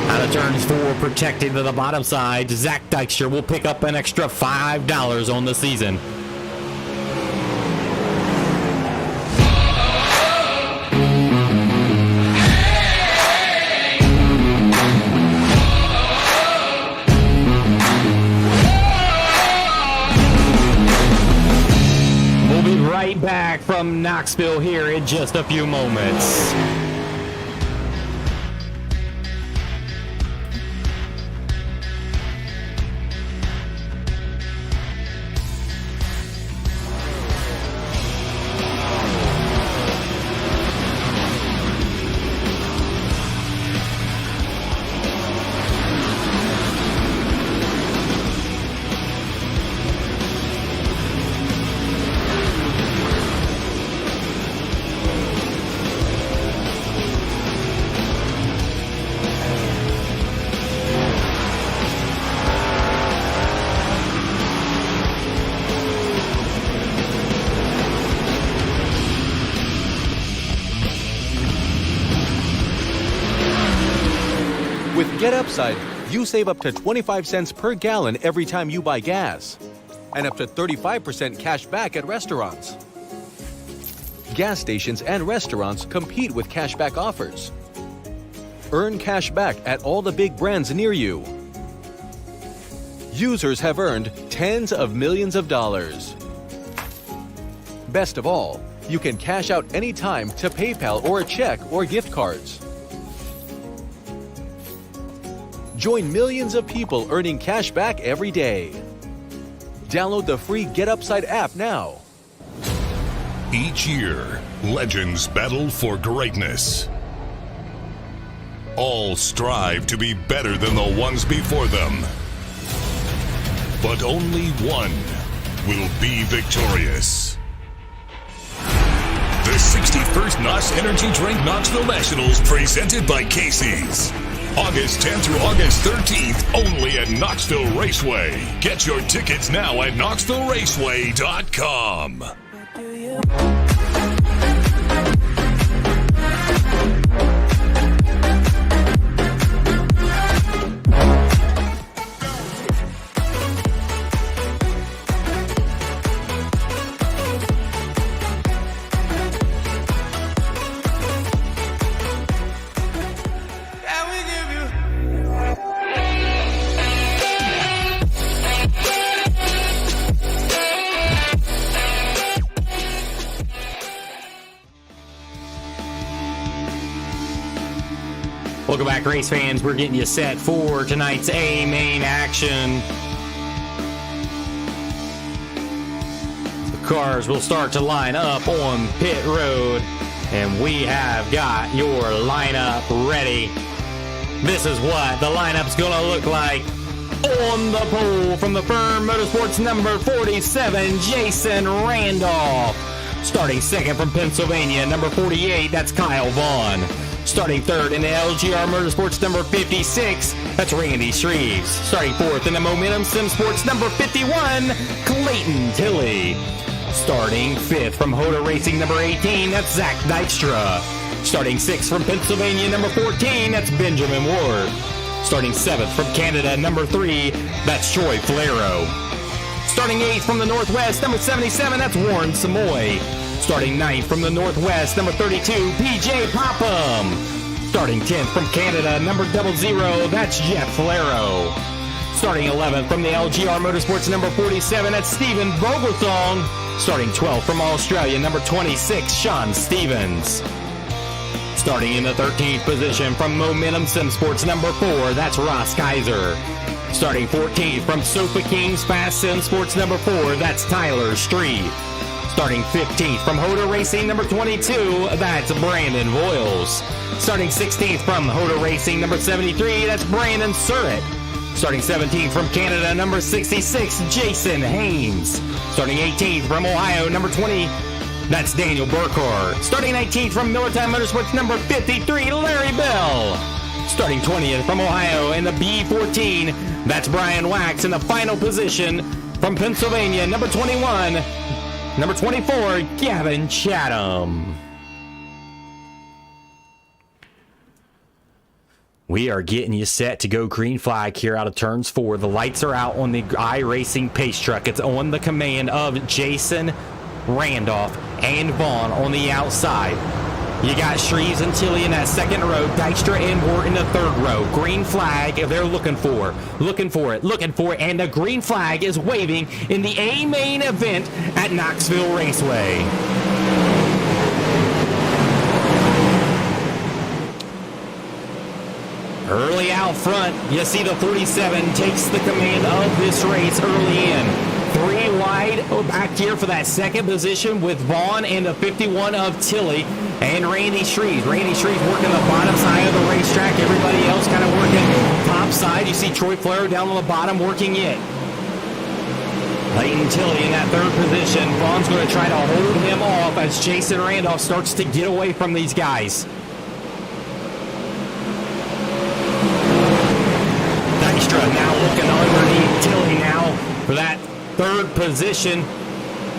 Out of turns 4, protected to the bottom side. Zach Dykstra will pick up an extra $5 on the season. Right back from Knoxville here in just a few moments.
With Get Upside, you save up to 25 cents per gallon every time you buy gas, and up to 35% cash back at restaurants. Gas stations and restaurants compete with cashback offers. Earn cash back at all the big brands near you. Users have earned tens of millions of dollars. Best of all, you can cash out anytime to PayPal or a check or gift cards. Join millions of people earning cash back every day. Download the free Get Upside app now.
Each year, legends battle for greatness. All strive to be better than the ones before them. But only one will be victorious. The 61st NOS Energy Drink Knoxville Nationals, presented by Casey's. August 10th through August 13th, only at Knoxville Raceway. Get your tickets now at knoxvilleraceway.com.
Welcome back, race fans. We're getting you set for tonight's A main action. The cars will start to line up on pit road, and we have got your lineup ready. This is what the lineup's gonna look like. On the pole from the Firm Motorsports number 47, Jason Randolph. Starting second from Pennsylvania, number 48, that's Kyle Vaughn. Starting third in the LGR Motorsports number 56, that's Randy Street. Starting fourth in the Momentum Sim Sports number 51, Clayton Tilley. Starting 5th from Hoda Racing, number 18, that's Zach Dykstra. Starting 6th from Pennsylvania, number 14, that's Benjamin Ward. Starting 7th from Canada, number 3, that's Troy Flero. Starting 8th from the Northwest, number 77, that's Warren Samoy. Starting 9th from the Northwest, number 32, PJ Popham. Starting 10th from Canada, number 00, that's Jeff Flero. Starting 11th from the LGR Motorsports, number 47, that's Stephen Vogelsong. Starting 12th from Australia, number 26, Sean Stevens. Starting in the 13th position from Momentum Sim Sports, number 4, that's Ross Kaiser. Starting 14th from Sofa Kings Fast Sim Sports, number 4, that's Tyler Street. Starting 15th from Hoda Racing, number 22, that's Brandon Voiles. Starting 16th from Hoda Racing, number 73, that's Brandon Surratt. Starting 17th from Canada, number 66, Jason Haynes. Starting 18th from Ohio, number 20, that's Daniel Burkhardt. Starting 19th from Millertime Motorsports, number 53, Larry Bell. Starting 20th from Ohio in the B14, that's Brian Wax. In the final position from Pennsylvania, number 21, number 24, Gavin Chatham. We are getting you set to go green flag here out of turns 4. The lights are out on the iRacing pace truck. It's on the command of Jason, Randolph, and Vaughn on the outside. You got Shreves and Tilly in that second row, Dykstra and Ward in the third row. Green flag they're looking for it, and the green flag is waving in the A main event at Knoxville Raceway. Early out front, you see the 47 takes the command of this race early in. 3 wide back here for that second position with Vaughn and the 51 of Tilly and Randy Shreves. Randy Shreves working the bottom side of the racetrack. Everybody else kind of working top side. You see Troy Flero down on the bottom working it. Leighton Tilly in that third position. Vaughn's going to try to hold him off as Jason Randolph starts to get away from these guys. Dykstra now looking underneath Tilly now for that third position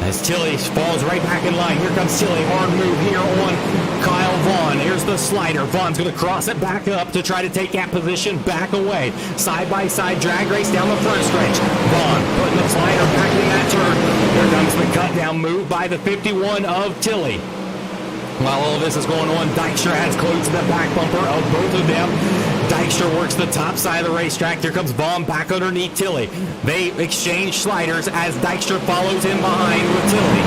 as Tilly falls right back in line. Here comes Tilly, hard move here on Kyle Vaughn. Here's the slider. Vaughn's going to cross it back up to try to take that position back away. Side-by-side drag race down the front stretch. Vaughn putting the slider back in that turn. Here comes the cut down move by the 51 of Tilly. While all of this is going on, Dykstra has closed the back bumper of both of them. Dykstra works the top side of the racetrack. Here comes Vaughn back underneath Tilly. They exchange sliders as Dykstra follows in behind with Tilly.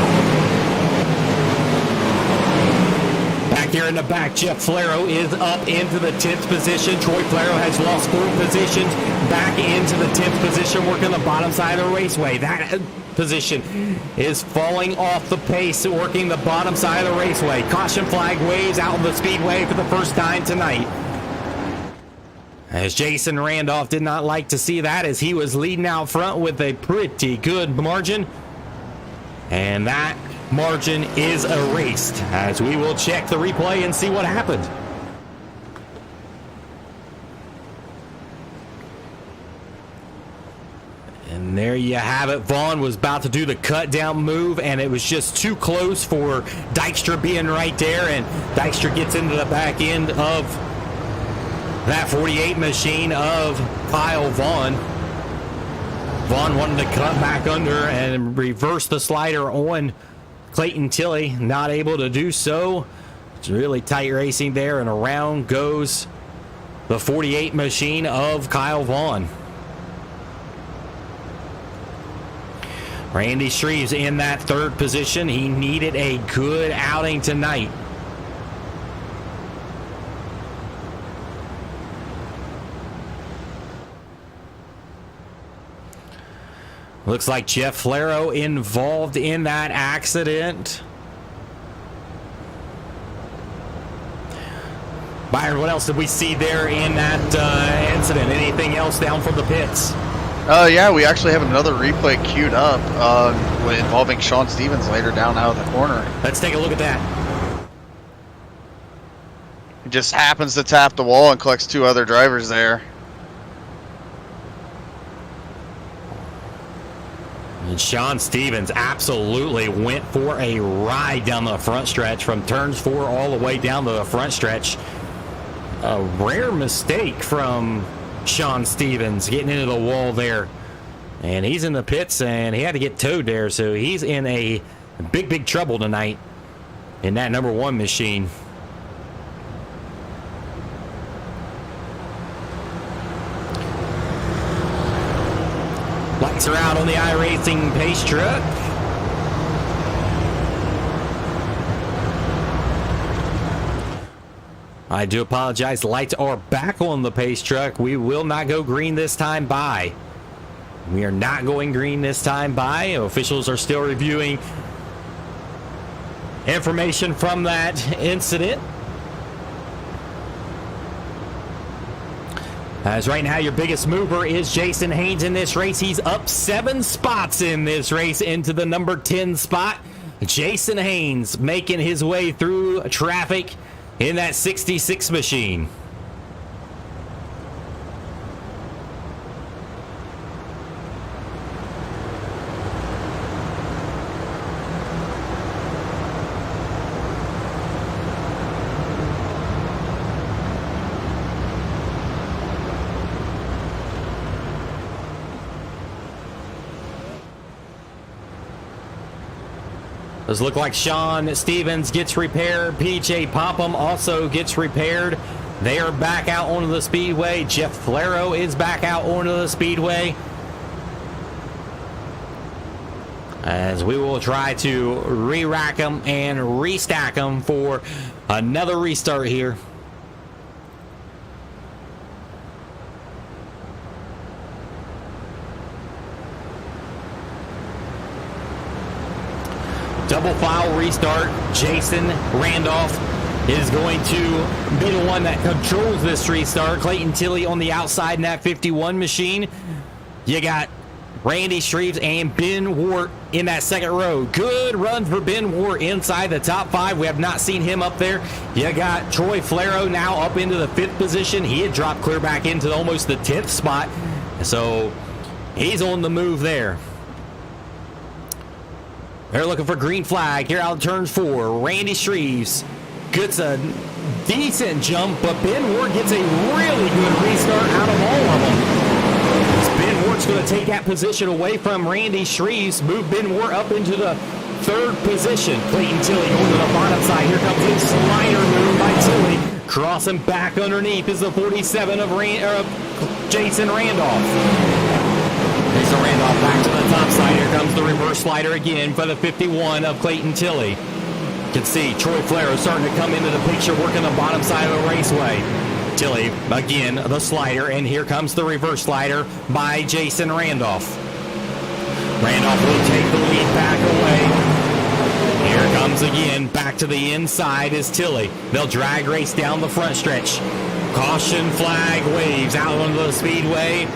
Back here in the back, Jeff Flero is up into the 10th position. Troy Flero has lost 4 positions back into the 10th position, working the bottom side of the raceway. That position is falling off the pace, working the bottom side of the raceway. Caution flag waves out of the speedway for the first time tonight. As Jason Randolph did not like to see that, as he was leading out front with a pretty good margin. And that margin is erased, as we will check the replay and see what happened. And there you have it. Vaughn was about to do the cut down move, and it was just too close for Dykstra being right there, and Dykstra gets into the back end of that 48 machine of Kyle Vaughn. Vaughn wanted to cut back under and reverse the slider on Clayton Tilly, not able to do so. It's really tight racing there, and around goes the 48 machine of Kyle Vaughn. Randy Shreves in that third position. He needed a good outing tonight. Looks like Jeff Flero involved in that accident. Byron, what else did we see there in that incident? Anything else down from the pits?
Yeah, we actually have another replay queued up involving Sean Stevens later down out of the corner.
Let's take a look at that.
He just happens to tap the wall and collects 2 other drivers there.
And Sean Stevens absolutely went for a ride down the front stretch from turns 4 all the way down to the front stretch. A rare mistake from Sean Stevens getting into the wall there. And he's in the pits, and he had to get towed there, so he's in a big trouble tonight in that number 1 machine. Lights are out on the iRacing pace truck. I do apologize. Lights are back on the pace truck. We will not go green this time by. We are not going green this time by. Officials are still reviewing information from that incident. As right now, your biggest mover is Jason Haynes in this race. He's up 7 spots in this race into the number 10 spot. Jason Haynes making his way through traffic in that 66 machine. Does look like Sean Stevens gets repaired. PJ Popham also gets repaired. They are back out onto the speedway. Jeff Flero is back out onto the speedway. As we will try to re-rack them and restack them for another restart here. Double file restart. Jason Randolph is going to be the one that controls this restart. Clayton Tilley on the outside in that 51 machine. You got Randy Shreves and Ben Wart in that second row. Good run for Ben Wart inside the top 5. We have not seen him up there. You got Troy Flero now up into the 5th position. He had dropped clear back into almost the 10th spot. So he's on the move there. They're looking for green flag here out of turn 4. Randy Shreves gets a decent jump, but Ben Ward gets a really good restart out of all of them. As Ben Ward's going to take that position away from Randy Shreves, move Ben Ward up into the 3rd position. Clayton Tilley over to the bottom side. Here comes a slider move by Tilley. Crossing back underneath is the 47 of Jason Randolph. Jason Randolph back to the top side. Here comes the reverse slider again for the 51 of Clayton Tilley. You can see Troy Flero starting to come into the picture, working the bottom side of the raceway. Tilley, again, the slider, and here comes the reverse slider by Jason Randolph. Randolph will take the lead back away. Here comes again, back to the inside is Tilley. They'll drag race down the front stretch. Caution flag waves out onto the speedway.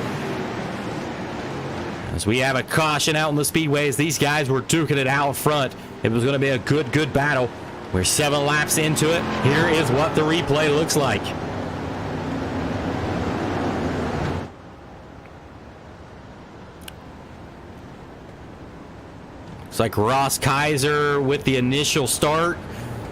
As we have a caution out in the speedways, these guys were duking it out front. It was going to be a good battle. We're 7 laps into it. Here is what the replay looks like. Looks like Ross Kaiser with the initial start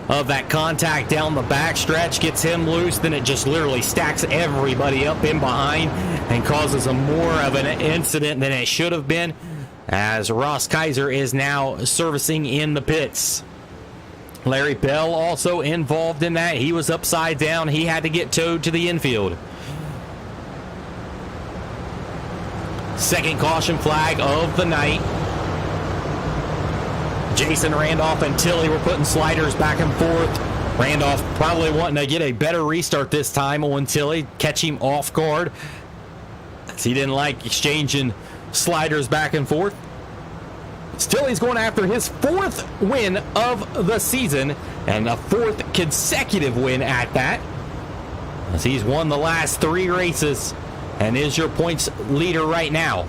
of that contact down the backstretch gets him loose, then it just literally stacks everybody up in behind and causes a more of an incident than it should have been, as Ross Kaiser is now servicing in the pits. Larry Bell also involved in that. He was upside down. He had to get towed to the infield. Second caution flag of the night. Jason Randolph and Tilley were putting sliders back and forth. Randolph probably wanting to get a better restart this time on Tilley, catch him off guard, as he didn't like exchanging sliders back and forth. Tilley's going after his 4th win of the season, and a 4th consecutive win at that, as he's won the last 3 races and is your points leader right now.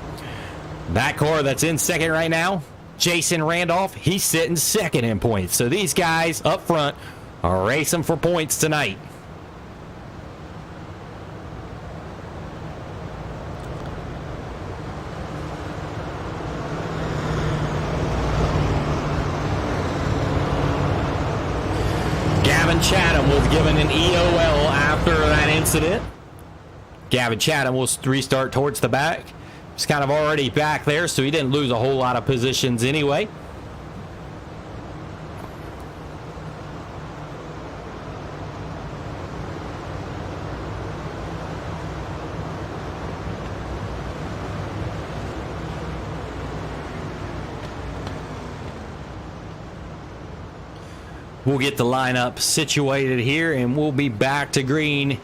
That car that's in second right now, Jason Randolph, he's sitting second in points. So these guys up front are racing for points tonight. Gavin Chatham was given an EOL after that incident. Gavin Chatham will restart towards the back. He's kind of already back there, so he didn't lose a whole lot of positions anyway. We'll get the lineup situated here, and we'll be back to green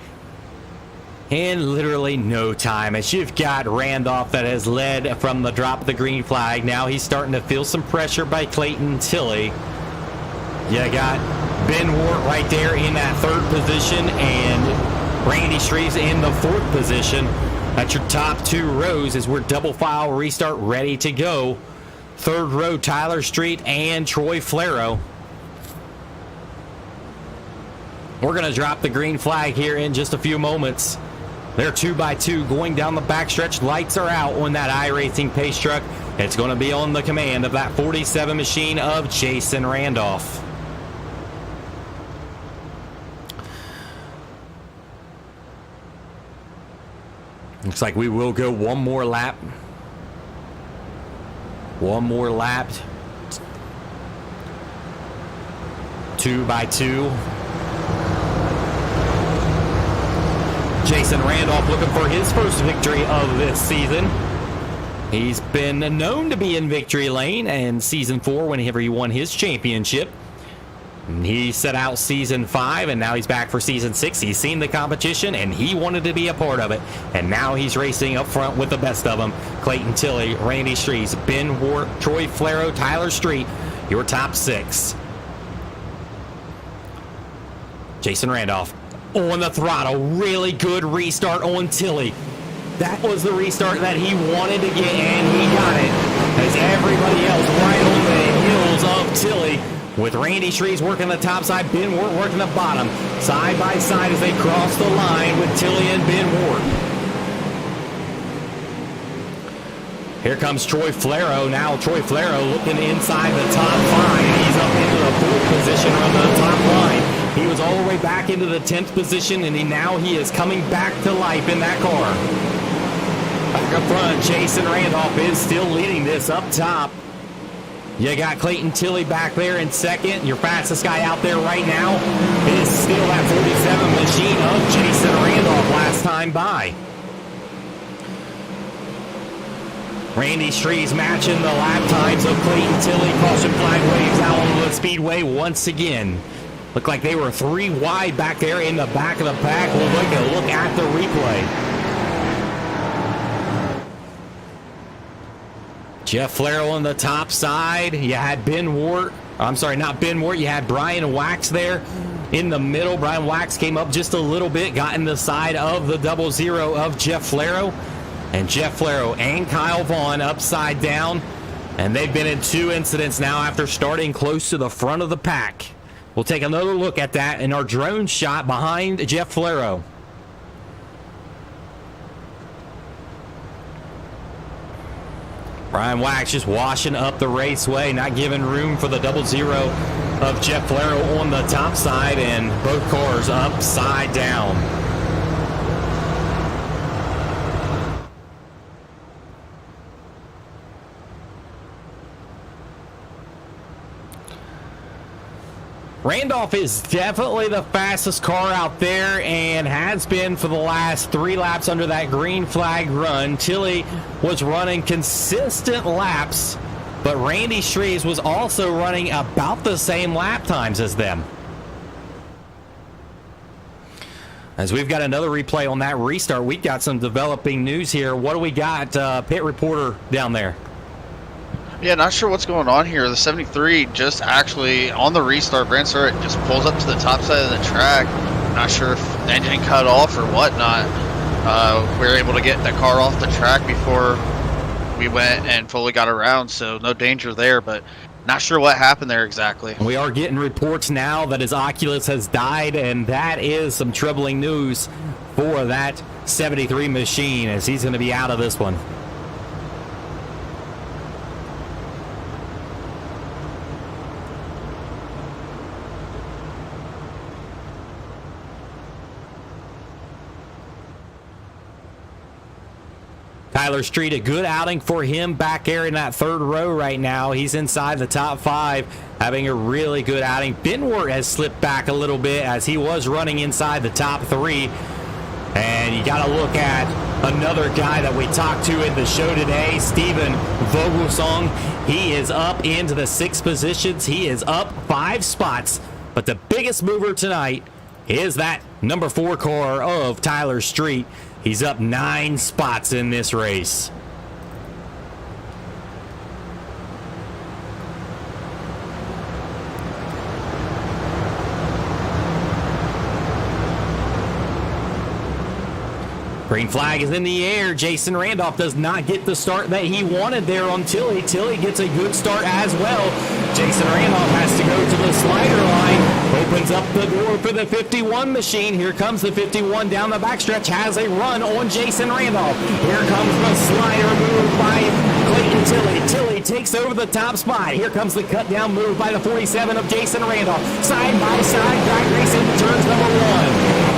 in literally no time. As you've got Randolph that has led from the drop of the green flag. Now he's starting to feel some pressure by Clayton Tilley. You got Ben Wart right there in that third position, and Randy Shreves in the fourth position. That's your top two rows as we're double file restart ready to go. Third row, Tyler Street and Troy Flero. We're going to drop the green flag here in just a few moments. They're 2x2 going down the backstretch. Lights are out on that iRacing pace truck. It's going to be on the command of that 47 machine of Jason Randolph. Looks like we will go one more lap. One more lap. 2x2. Jason Randolph looking for his first victory of this season. He's been known to be in victory lane in Season 4 whenever he won his championship. He set out Season 5, and now he's back for Season 6. He's seen the competition, and he wanted to be a part of it. And now he's racing up front with the best of them. Clayton Tilley, Randy Shreves, Ben Wart, Troy Flero, Tyler Street, your top six. Jason Randolph on the throttle. Really good restart on Tilley. That was the restart that he wanted to get, and he got it. As everybody else right on the heels of Tilley, with Randy Shreves working the top side, Ben Wart working the bottom. Side by side as they cross the line with Tilley and Ben Wart. Here comes Troy Flero. Now Troy Flero looking inside the top five. He's up into the fourth position on the top line. He was all the way back into the 10th position, and now he is coming back to life in that car. Back up front, Jason Randolph is still leading this up top. You got Clayton Tilley back there in second. Your fastest guy out there right now is still that 47 machine of Jason Randolph last time by. Randy Shreves matching the lap times of Clayton Tilley. Caution flag waves out on the speedway once again. Looked like they were 3 wide back there in the back of the pack. We'll take a look at the replay. Jeff Flero on the top side. You had Ben Wart. I'm sorry, not Ben Wart. You had Brian Wax there in the middle. Brian Wax came up just a little bit, got in the side of the 00 of Jeff Flero. And Jeff Flero and Kyle Vaughn upside down. And they've been in 2 incidents now after starting close to the front of the pack. We'll take another look at that in our drone shot behind Jeff Flero. Brian Wax just washing up the raceway, not giving room for the 00 of Jeff Flero on the top side, and both cars upside down. Randolph is definitely the fastest car out there and has been for the last 3 laps under that green flag run. Tilley was running consistent laps, but Randy Shreves was also running about the same lap times as them. As we've got another replay on that restart, we've got some developing news here. What do we got, pit reporter down there?
Yeah, not sure what's going on here. The 73 just actually, on the restart, Brand Stewart just pulls up to the top side of the track. Not sure if the engine cut off or whatnot. We were able to get the car off the track before we went and fully got around, so no danger there, but not sure what happened there exactly.
We are getting reports now that his Oculus has died, and that is some troubling news for that 73 machine, as he's going to be out of this one. Tyler Street, a good outing for him back there in that third row right now. He's inside the top 5, having a really good outing. Benwart has slipped back a little bit as he was running inside the top 3. And you got to look at another guy that we talked to in the show today, Steven Vogelsong. He is up into the 6th positions. He is up 5 spots. But the biggest mover tonight is that number 4 car of Tyler Street. He's up 9 spots in this race. Green flag is in the air. Jason Randolph does not get the start that he wanted there on Tilly. Tilly gets a good start as well. Jason Randolph has to go to the slider line. Opens up the door for the 51 machine. Here comes the 51 down the backstretch. Has a run on Jason Randolph. Here comes the slider move by Clayton Tilly. Tilly takes over the top spot. Here comes the cut down move by the 47 of Jason Randolph. Side by side, drag racing turns number 1.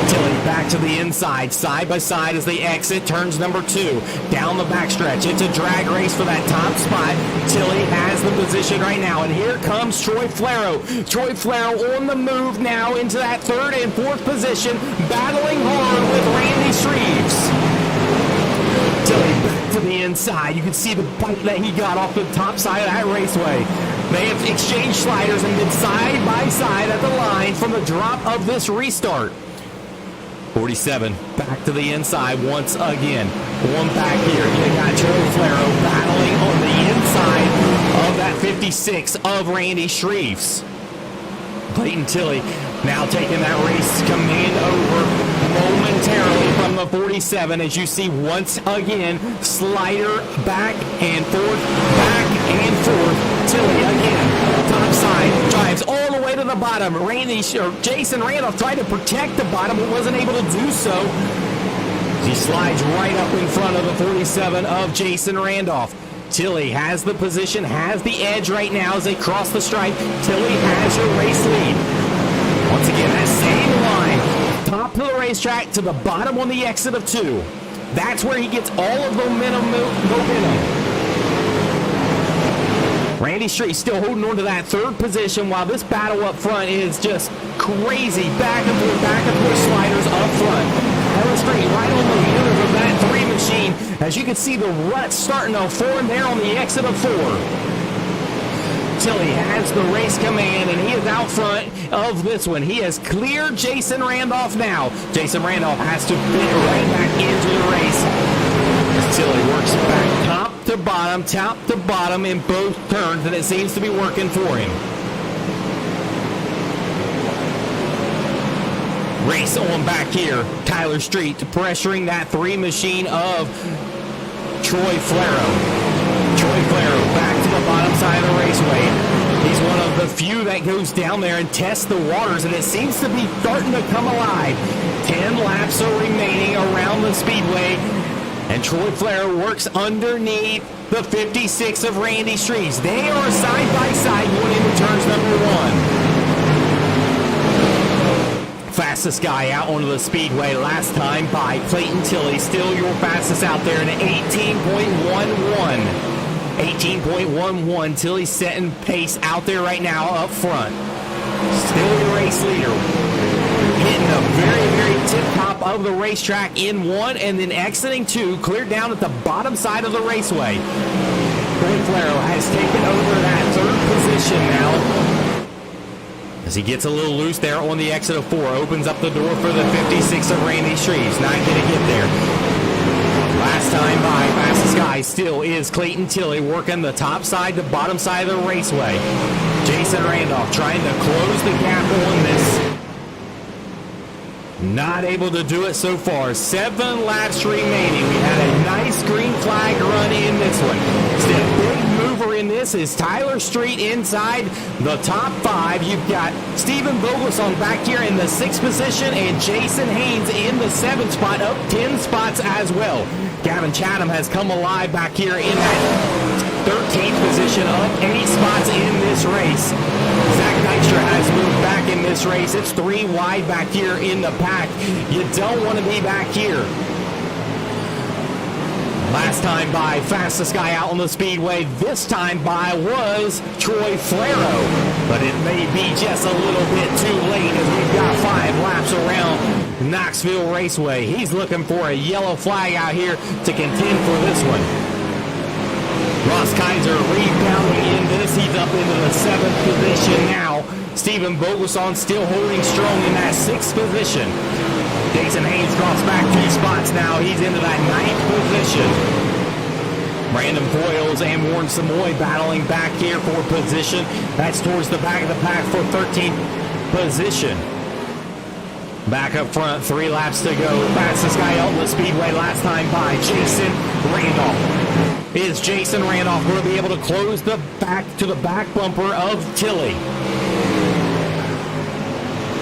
Tilly back to the inside, side by side as they exit turns number 2. Down the backstretch, it's a drag race for that top spot. Tilly has the position right now, and here comes Troy Flero. Troy Flero on the move now into that 3rd and 4th position, battling hard with Randy Streeves. Tilly back to the inside. You can see the bite that he got off the top side of that raceway. They have exchanged sliders and been side by side at the line from the drop of this restart. 47 back to the inside once again. One back here. You got Troy Flero battling on the inside of that 56 of Randy Streeves. Clayton Tilly now taking that race command over momentarily from the 47 as you see once again slider back and forth, back and forth. Tilly again, top side, drives all the way to the bottom. Jason Randolph tried to protect the bottom but wasn't able to do so. He slides right up in front of the 47 of Jason Randolph. Tilly has the position, has the edge right now as they cross the stripe. Tilly has your race lead. Once again, that same line, top of the racetrack to the bottom on the exit of 2. That's where he gets all of the momentum. Randy Street still holding on to that 3rd position while this battle up front is just crazy. Back and forth sliders up front. Tyler Street right on the heels of that 3 machine. As you can see the ruts starting to form there on the exit of 4. Tilly has the race command and he is out front of this one. He has cleared Jason Randolph now. Jason Randolph has to fit right back into the race. As Tilly works back top to bottom in both turns, and it seems to be working for him. Race on back here. Tyler Street pressuring that 3 machine of Troy Flero. Troy Flero back to the bottom side of the raceway. He's one of the few that goes down there and tests the waters, and it seems to be starting to come alive. 10 laps are remaining around the speedway, and Troy Flero works underneath the 56 of Randy Streeves. They are side by side going into turns number 1. Fastest guy out onto the speedway last time by Clayton Tilly. Still your fastest out there in 18.11. 18.11. Tilly setting pace out there right now up front. Still your race leader. Hitting the very, very tip top of the racetrack in 1 and then exiting 2. Cleared down at the bottom side of the raceway. Troy Flero has taken over that 3rd position now. As he gets a little loose there on the exit of 4, opens up the door for the 56 of Randy Streeves. Not going to get there. Last time by, fastest guy still is Clayton Tilly working the top side to bottom side of the raceway. Jason Randolph trying to close the gap on this. Not able to do it so far. 7 laps remaining. We had a nice green flag run in this one. Still, big mover in this is Tyler Street inside the top 5. You've got Steven Vogelsong back here in the 6th position and Jason Haynes in the 7th spot, up 10 spots as well. Gavin Chatham has come alive back here in that 13th position, up 8 spots in this race. Zach Dykstra has moved back in this race. It's 3 wide back here in the pack. You don't want to be back here. Last time by, fastest guy out on the speedway. This time by was Troy Flero. But it may be just a little bit too late as we've got 5 laps around Knoxville Raceway. He's looking for a yellow flag out here to contend for this one. Ross Kaiser rebounding in this. He's up into the 7th position now. Stephen Bogelson still holding strong in that 6th position. Jason Hayes drops back 2 spots now. He's into that 9th position. Brandon Boyles and Warren Samoy battling back here for position. That's towards the back of the pack for 13th position. Back up front, 3 laps to go. Fastest guy out in the speedway last time by, Jason Randolph. Is Jason Randolph going to be able to close the back to the back bumper of Tilly?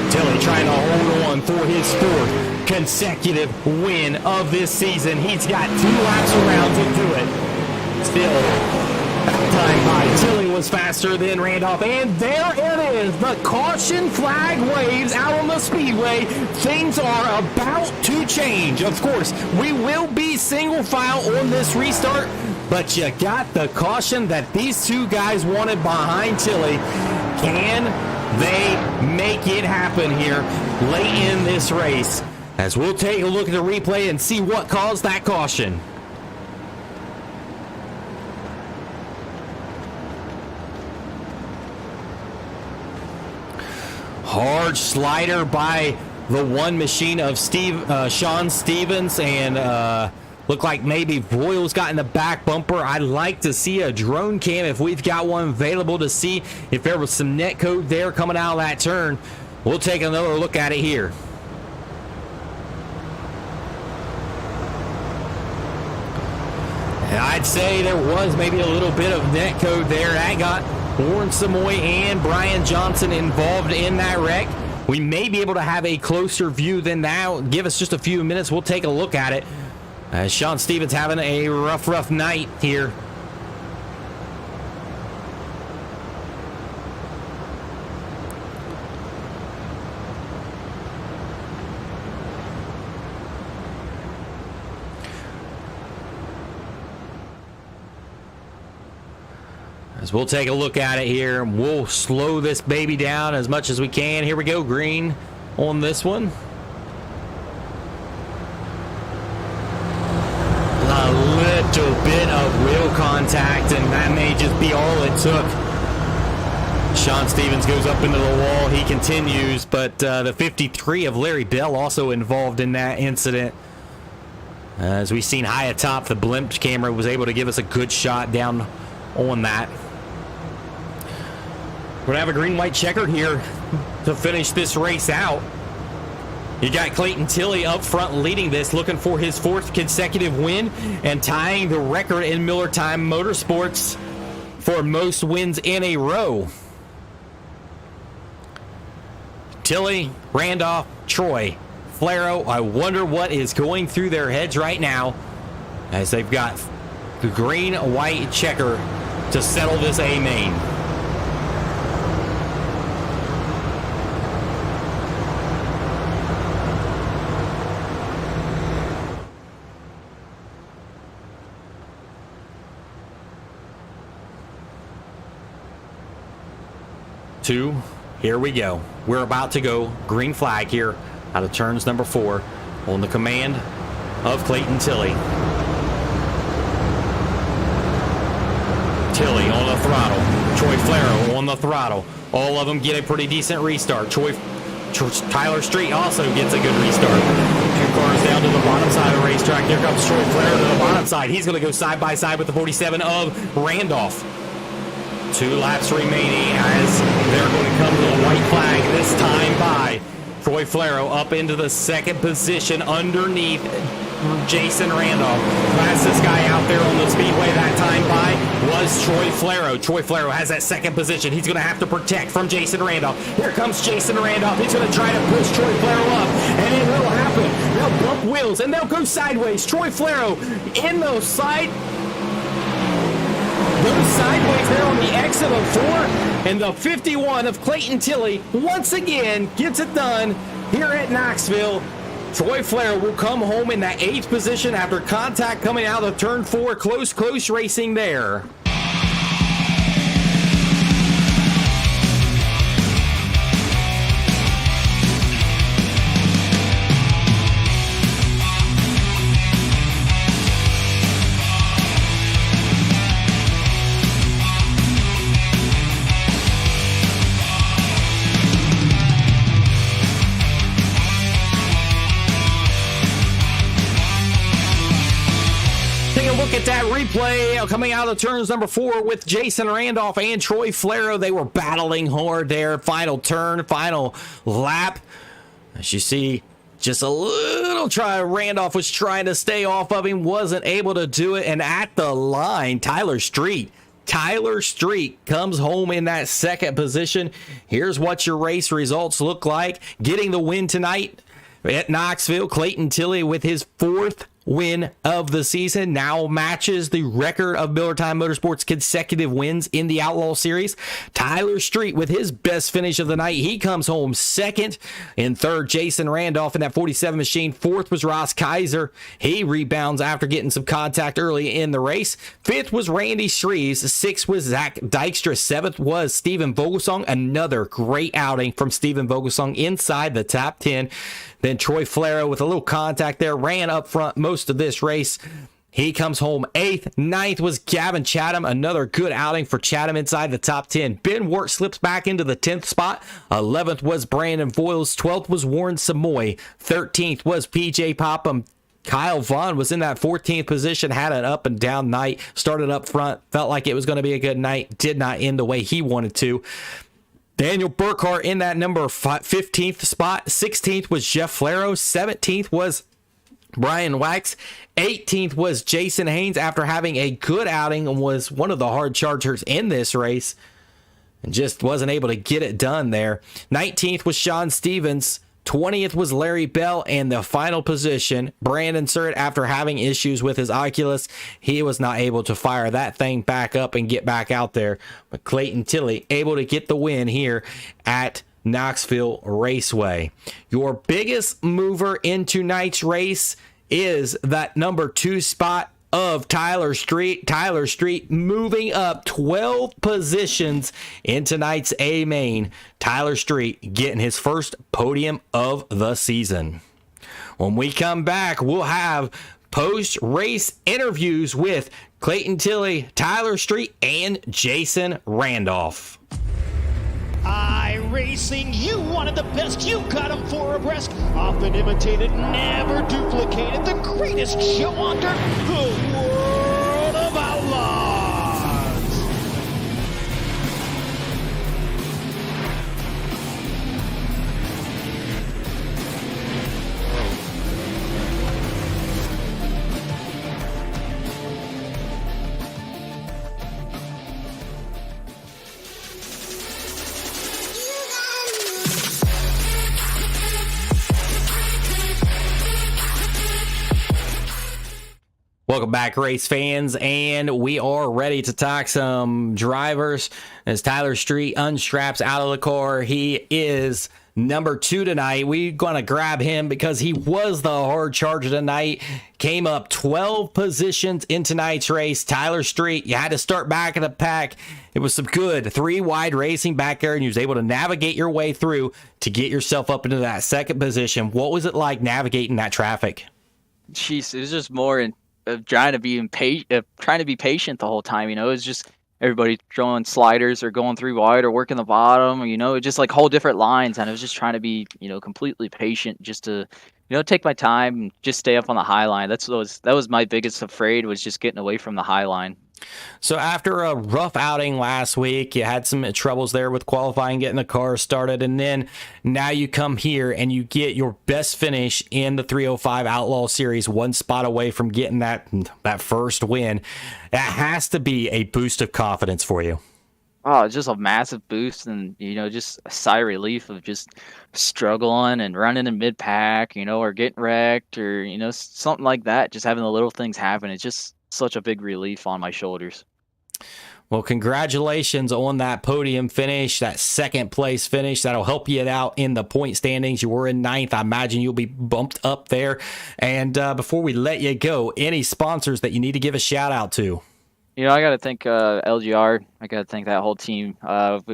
Tilly trying to hold on for his 4th consecutive win of this season. He's got 2 laps around to do it. Still, that time by Tilly was faster than Randolph. And there it is. The caution flag waves out on the speedway. Things are about to change. Of course, we will be single file on this restart, but you got the caution that these 2 guys wanted behind Tilly. Can they make it happen here late in this race? As we'll take a look at the replay and see what caused that caution. Hard slider by the one machine of Sean Stevens, and look like maybe Boyle's got in the back bumper. I'd like to see a drone cam if we've got one available to see if there was some net code there coming out of that turn. We'll take another look at it here. And I'd say there was maybe a little bit of net code there. That got Warren Samoy and Brian Johnson involved in that wreck. We may be able to have a closer view than that. Give us just a few minutes. We'll take a look at it. Sean Stevens having a rough night here. As we'll take a look at it here, we'll slow this baby down as much as we can. Here we go, green on this one. A little bit of real contact, and that may just be all it took. Sean Stevens goes up into the wall. He continues, but the 53 of Larry Bell also involved in that incident. As we've seen high atop, the blimp camera was able to give us a good shot down on that. We're going to have a green-white checkered here to finish this race out. You got Clayton Tilley up front leading this, looking for his 4th consecutive win and tying the record in Millertime Motorsports for most wins in a row. Tilley, Randolph, Troy, Flero. I wonder what is going through their heads right now as they've got the green-white checker to settle this A main. Here we go. We're about to go green flag here out of turns number 4 on the command of Clayton Tilley. Tilley on the throttle. Troy Flero on the throttle. All of them get a pretty decent restart. Tyler Street also gets a good restart. 2 cars down to the bottom side of the racetrack. Here comes Troy Flero to the bottom side. He's going to go side by side with the 47 of Randolph. 2 laps remaining as they're going to come to the white flag this time by Troy Flero up into the 2nd position underneath Jason Randolph. Fastest guy out there on the speedway that time by was Troy Flero. Troy Flero has that 2nd position. He's going to have to protect from Jason Randolph. Here comes Jason Randolph. He's going to try to push Troy Flero up, and it will happen. They'll bump wheels, and they'll go sideways. Troy Flero in those sideways there on the exit of 4, and the 51 of Clayton Tilley once again gets it done here at Knoxville. Troy Flair will come home in that 8th position after contact coming out of turn 4. Close racing there. Look at that replay coming out of turns number 4 with Jason Randolph and Troy Flero. They were battling hard there. Final turn, final lap. As you see, just a little try. Randolph was trying to stay off of him, wasn't able to do it. And at the line, Tyler Street comes home in that 2nd position. Here's what your race results look like. Getting the win tonight at Knoxville, Clayton Tilley with his 4th win of the season, now matches the record of Millertime Motorsports consecutive wins in the Outlaw Series. Tyler Street with his best finish of the night. He comes home 2nd. In 3rd, Jason Randolph in that 47 machine. 4th was Ross Kaiser. He rebounds after getting some contact early in the race. 5th was Randy Shreves. 6th was Zach Dykstra. 7th was Steven Vogelsong. Another great outing from Steven Vogelsong inside the top 10. Then Troy Flero with a little contact there, ran up front most of this race. He comes home 8th. 9th was Gavin Chatham. Another good outing for Chatham inside the top 10. Ben Wirt slips back into the 10th spot. 11th was Brandon Voiles. 12th was Warren Samoy. 13th was PJ Popham. Kyle Vaughn was in that 14th position, had an up and down night, started up front, felt like it was going to be a good night, did not end the way he wanted to. Daniel Burkhart in that number 15th spot. 16th was Jeff Flero. 17th was Brian Wax. 18th was Jason Haynes after having a good outing and was one of the hard chargers in this race and just wasn't able to get it done there. 19th was Sean Stevens. 20th was Larry Bell, and the final position, Brandon Surratt, after having issues with his Oculus, he was not able to fire that thing back up and get back out there. But Clayton Tilley able to get the win here at Knoxville Raceway. Your biggest mover in tonight's race is that number 2 spot of Tyler Street. Tyler Street moving up 12 positions in tonight's A main. Tyler Street getting his first podium of the season. When we come back, we'll have post-race interviews with Clayton Tilley, Tyler Street, and Jason Randolph.
iRacing, you wanted the best, you got them for abreast. Often imitated, never duplicated. The greatest show under the world of outlaws.
Welcome back, race fans, and we are ready to talk some drivers as Tyler Street unstraps out of the car. He is number 2 tonight. We're going to grab him because he was the hard charger tonight. Came up 12 positions in tonight's race. Tyler Street, you had to start back in the pack. It was some good 3-wide racing back there, and you was able to navigate your way through to get yourself up into that 2nd position. What was it like navigating that traffic?
Jeez, it was just more of trying to be patient the whole time. You know, it's just everybody throwing sliders or going 3 wide or working the bottom. You know, just like whole different lines, and I was just trying to be, completely patient, just to, take my time and just stay up on the high line. That was my biggest afraid, was just getting away from the high line.
So after a rough outing last week, you had some troubles there with qualifying, getting the car started, and then now you come here and you get your best finish in the 305 Outlaw Series, 1 spot away from getting that first win. That has to be a boost of confidence for you.
Oh, it's just a massive boost, and just a sigh of relief of just struggling and running in mid-pack, or getting wrecked, or something like that. Just having the little things happen, it's just such a big relief on my shoulders.
Well, congratulations on that podium finish, that second place finish. That'll help you out in the point standings. You were in ninth. I imagine you'll be bumped up there. And before we let you go, any sponsors that you need to give a shout out to?
You know, I got to thank LGR. I got to thank that whole team. Got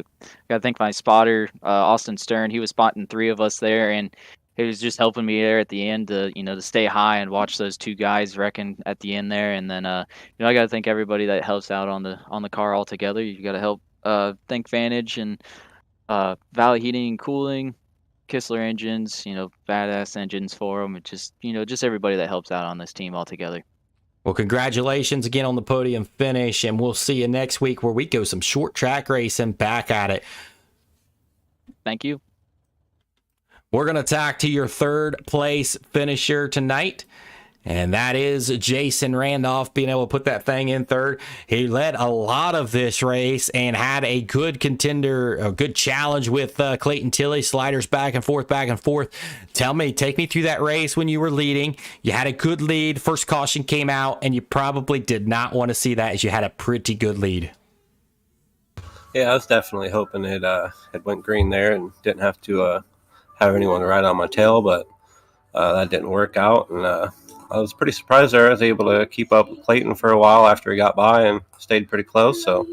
to thank my spotter, Austin Stern. He was spotting 3 of us there, and he was just helping me there at the end to, to stay high and watch those 2 guys wrecking at the end there. And then, I got to thank everybody that helps out on the car altogether. You got to help thank Vantage and Valley Heating and Cooling, Kistler Engines, badass engines for them. It's just, just everybody that helps out on this team altogether.
Well, congratulations again on the podium finish, and we'll see you next week where we go some short track racing back at it.
Thank you.
We're going to talk to your third place finisher tonight, and that is Jason Randolph, being able to put that thing in third. He led a lot of this race and had a good contender, a good challenge with Clayton Tilley, sliders back and forth, back and forth. Take me through that race when you were leading. You had a good lead. First caution came out, and you probably did not want to see that as you had a pretty good lead.
Yeah, I was definitely hoping it went green there and didn't have to have anyone ride on my tail, but that didn't work out, and I was pretty surprised there. I was able to keep up with Clayton for a while after he got by and stayed pretty close, so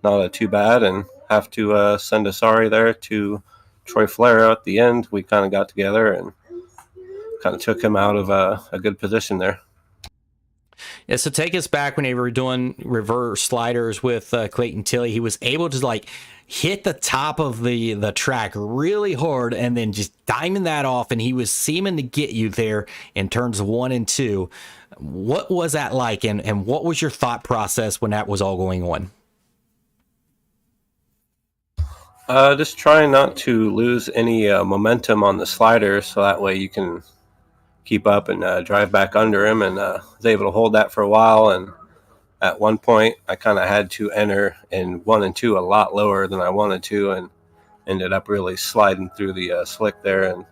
not too bad. And have to send a sorry there to Troy Flair at the end. We kind of got together and kind of took him out of a good position there.
Yeah, so take us back when they were doing reverse sliders with Clayton Tilley. He was able to hit the top of the track really hard and then just diamond that off, and he was seeming to get you there in turns 1 and 2. What was that like, and what was your thought process when that was all going on?
Just trying not to lose any momentum on the sliders, so that way you can keep up and drive back under him, and was able to hold that for a while. And at one point I kind of had to enter in 1 and 2 a lot lower than I wanted to, and ended up really sliding through the slick there, and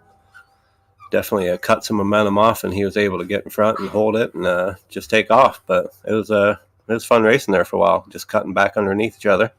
definitely cut some momentum off, and he was able to get in front and hold it and just take off. But it was fun racing there for a while, just cutting back underneath each other.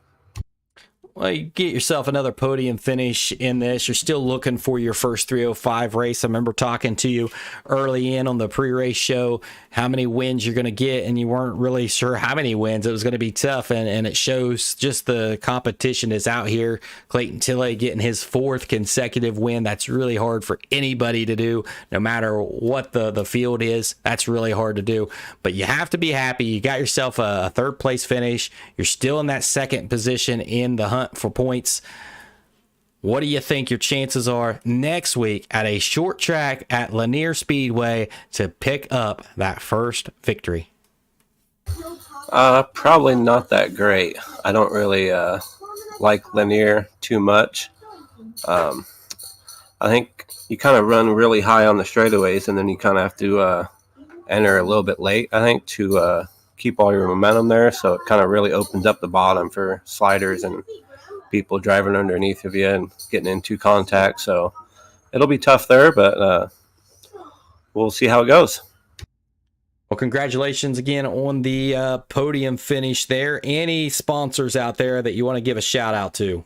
Well, you get yourself another podium finish in this. You're still looking for your first 305 race. I remember talking to you early in on the pre-race show how many wins you're going to get, and you weren't really sure how many wins. It was going to be tough, and it shows just the competition is out here. Clayton Tilley getting his 4th consecutive win. That's really hard for anybody to do, no matter what the field is. That's really hard to do. But you have to be happy. You got yourself a 3rd place finish. You're still in that 2nd position in the hunt for points. What do you think your chances are next week at a short track at Lanier Speedway to pick up that first victory?
Probably not that great. I don't really like Lanier too much. I think you kind of run really high on the straightaways, and then you kind of have to enter a little bit late, I think, to keep all your momentum there. So it kind of really opens up the bottom for sliders and people driving underneath of you and getting into contact. So it'll be tough there, but we'll see how it goes.
Well, congratulations again on the podium finish there. Any sponsors out there that you want to give a shout out to?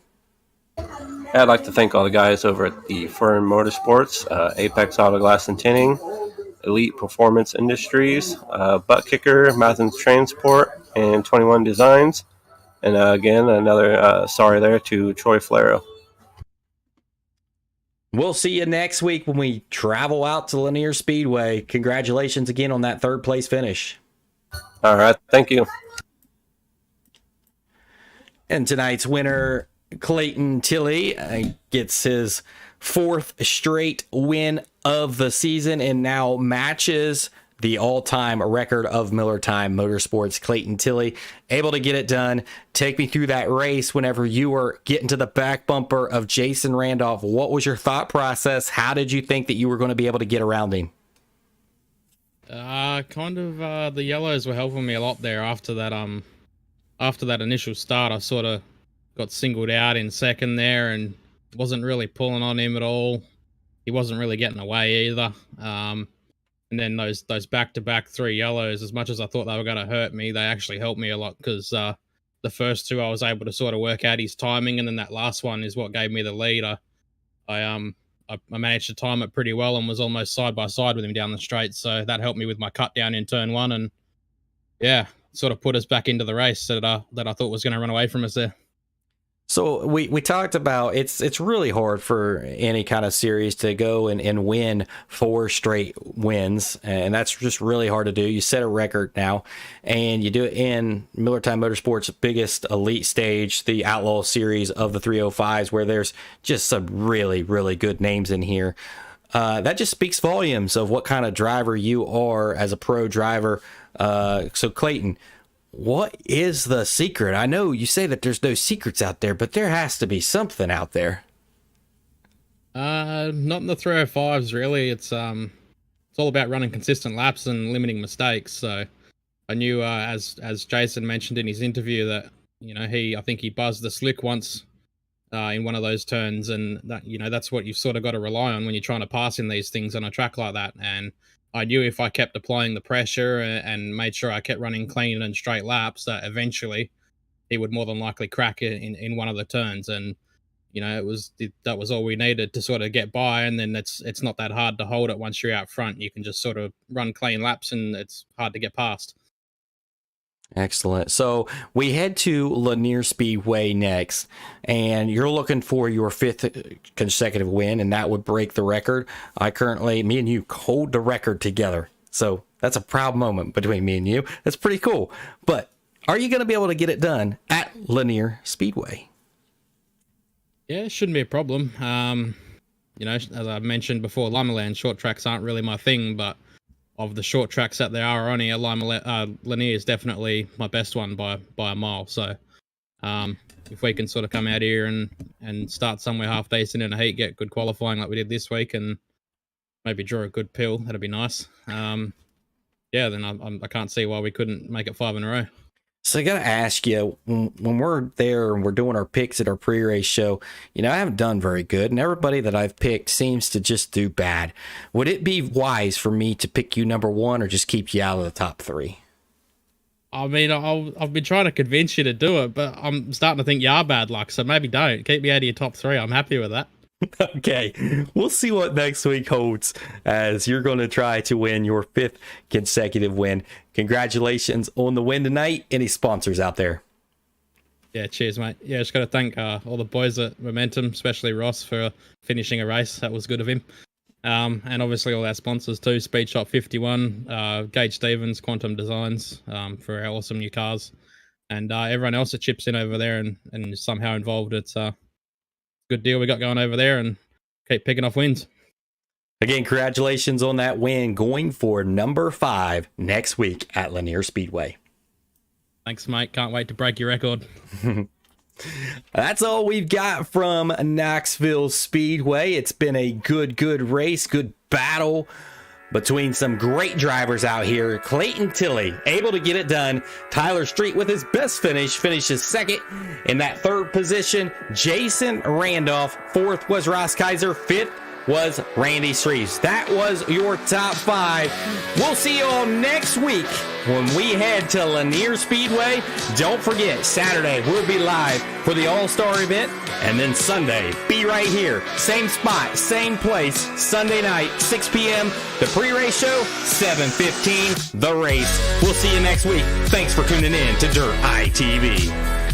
I'd like to thank all the guys over at the Fern Motorsports, Apex Auto Glass and Tinning, Elite Performance Industries, Butt Kicker, Mathens Transport, and 21 Designs. And again, another sorry there to Troy Flair.
We'll see you next week when we travel out to Lanier Speedway. Congratulations again on that 3rd place finish.
All right, thank you.
And tonight's winner, Clayton Tilley, gets his 4th straight win of the season and now matches the all-time record of Millertime Motorsports. Clayton Tilley able to get it done. Take me through that race whenever you were getting to the back bumper of Jason Randolph. What was your thought process? How did you think that you were going to be able to get around him?
The yellows were helping me a lot there after that initial start. I sort of got singled out in second there and wasn't really pulling on him at all. He wasn't really getting away either. And then those back-to-back 3 yellows, as much as I thought they were going to hurt me, they actually helped me a lot because the the first two I was able to sort of work out his timing, and then that last one is what gave me the lead. I managed to time it pretty well and was almost side by side with him down the straight, so that helped me with my cut down in turn one, and yeah, sort of put us back into the race that I thought was going to run away from us there.
So we talked about it's really hard for any kind of series to go and win 4 straight wins, and that's just really hard to do. You set a record now, and you do it in Millertime Motorsports' biggest elite stage, the Outlaw Series of the 305s, where there's just some really, really good names in here. That just speaks volumes of what kind of driver you are as a pro driver. So Clayton, what is the secret? I know you say that there's no secrets out there, but there has to be something out there.
Not in the 305s, really. It's all about running consistent laps and limiting mistakes. So I knew, as Jason mentioned in his interview, that I think he buzzed the slick once in one of those turns, and that that's what you've sort of got to rely on when you're trying to pass in these things on a track like that. And I knew if I kept applying the pressure and made sure I kept running clean and straight laps, that eventually he would more than likely crack it in one of the turns. And that was all we needed to sort of get by. And then it's not that hard to hold it once you're out front. You can just sort of run clean laps, and it's hard to get past.
Excellent. So we head to Lanier Speedway next, and you're looking for your 5th consecutive win, and that would break the record. Me and you hold the record together. So that's a proud moment between me and you. That's pretty cool. But are you going to be able to get it done at Lanier Speedway?
Yeah, it shouldn't be a problem. As I mentioned before, Limaland short tracks aren't really my thing, but of the short tracks that there are on here, Lanier is definitely my best one by a mile. So if we can sort of come out here and start somewhere half decent in a heat, get good qualifying like we did this week, and maybe draw a good pill, that'd be nice. Then I can't see why we couldn't make it 5 in a row.
So I got to ask you, when we're there and we're doing our picks at our pre-race show, I haven't done very good, and everybody that I've picked seems to just do bad. Would it be wise for me to pick you number 1 or just keep you out of the top 3?
I mean, I've been trying to convince you to do it, but I'm starting to think you are bad luck, so maybe don't. Keep me out of your top 3. I'm happy with that.
Okay, we'll see what next week holds, as you're going to try to win your 5th consecutive win. Congratulations on the win tonight. Any sponsors out there?
Yeah, cheers, mate. Yeah, just got to thank all the boys at Momentum, especially Ross, for finishing a race. That was good of him. And obviously all our sponsors too, Speed Shop 51, Gage Stevens, Quantum Designs, for our awesome new cars, and everyone else that chips in over there and is somehow involved. It's good deal we got going over there, and keep picking off wins.
Again, congratulations on that win, going for number 5 next week at Lanier Speedway.
Thanks, mate. Can't wait to break your record.
That's all we've got from Knoxville Speedway. It's been a good race, good battle between some great drivers out here. Clayton Tilley able to get it done. Tyler Street with his best finish, finishes 2nd. In that 3rd position, Jason Randolph. 4th was Ross Kaiser. 5th was Randy Streets. That was your top 5. We'll see you all next week when we head to Lanier Speedway. Don't forget, Saturday we'll be live for the All-Star event, and then Sunday, be right here. Same spot, same place, Sunday night, 6 p.m. The pre-race show, 7:15, the race. We'll see you next week. Thanks for tuning in to Dirt ITV.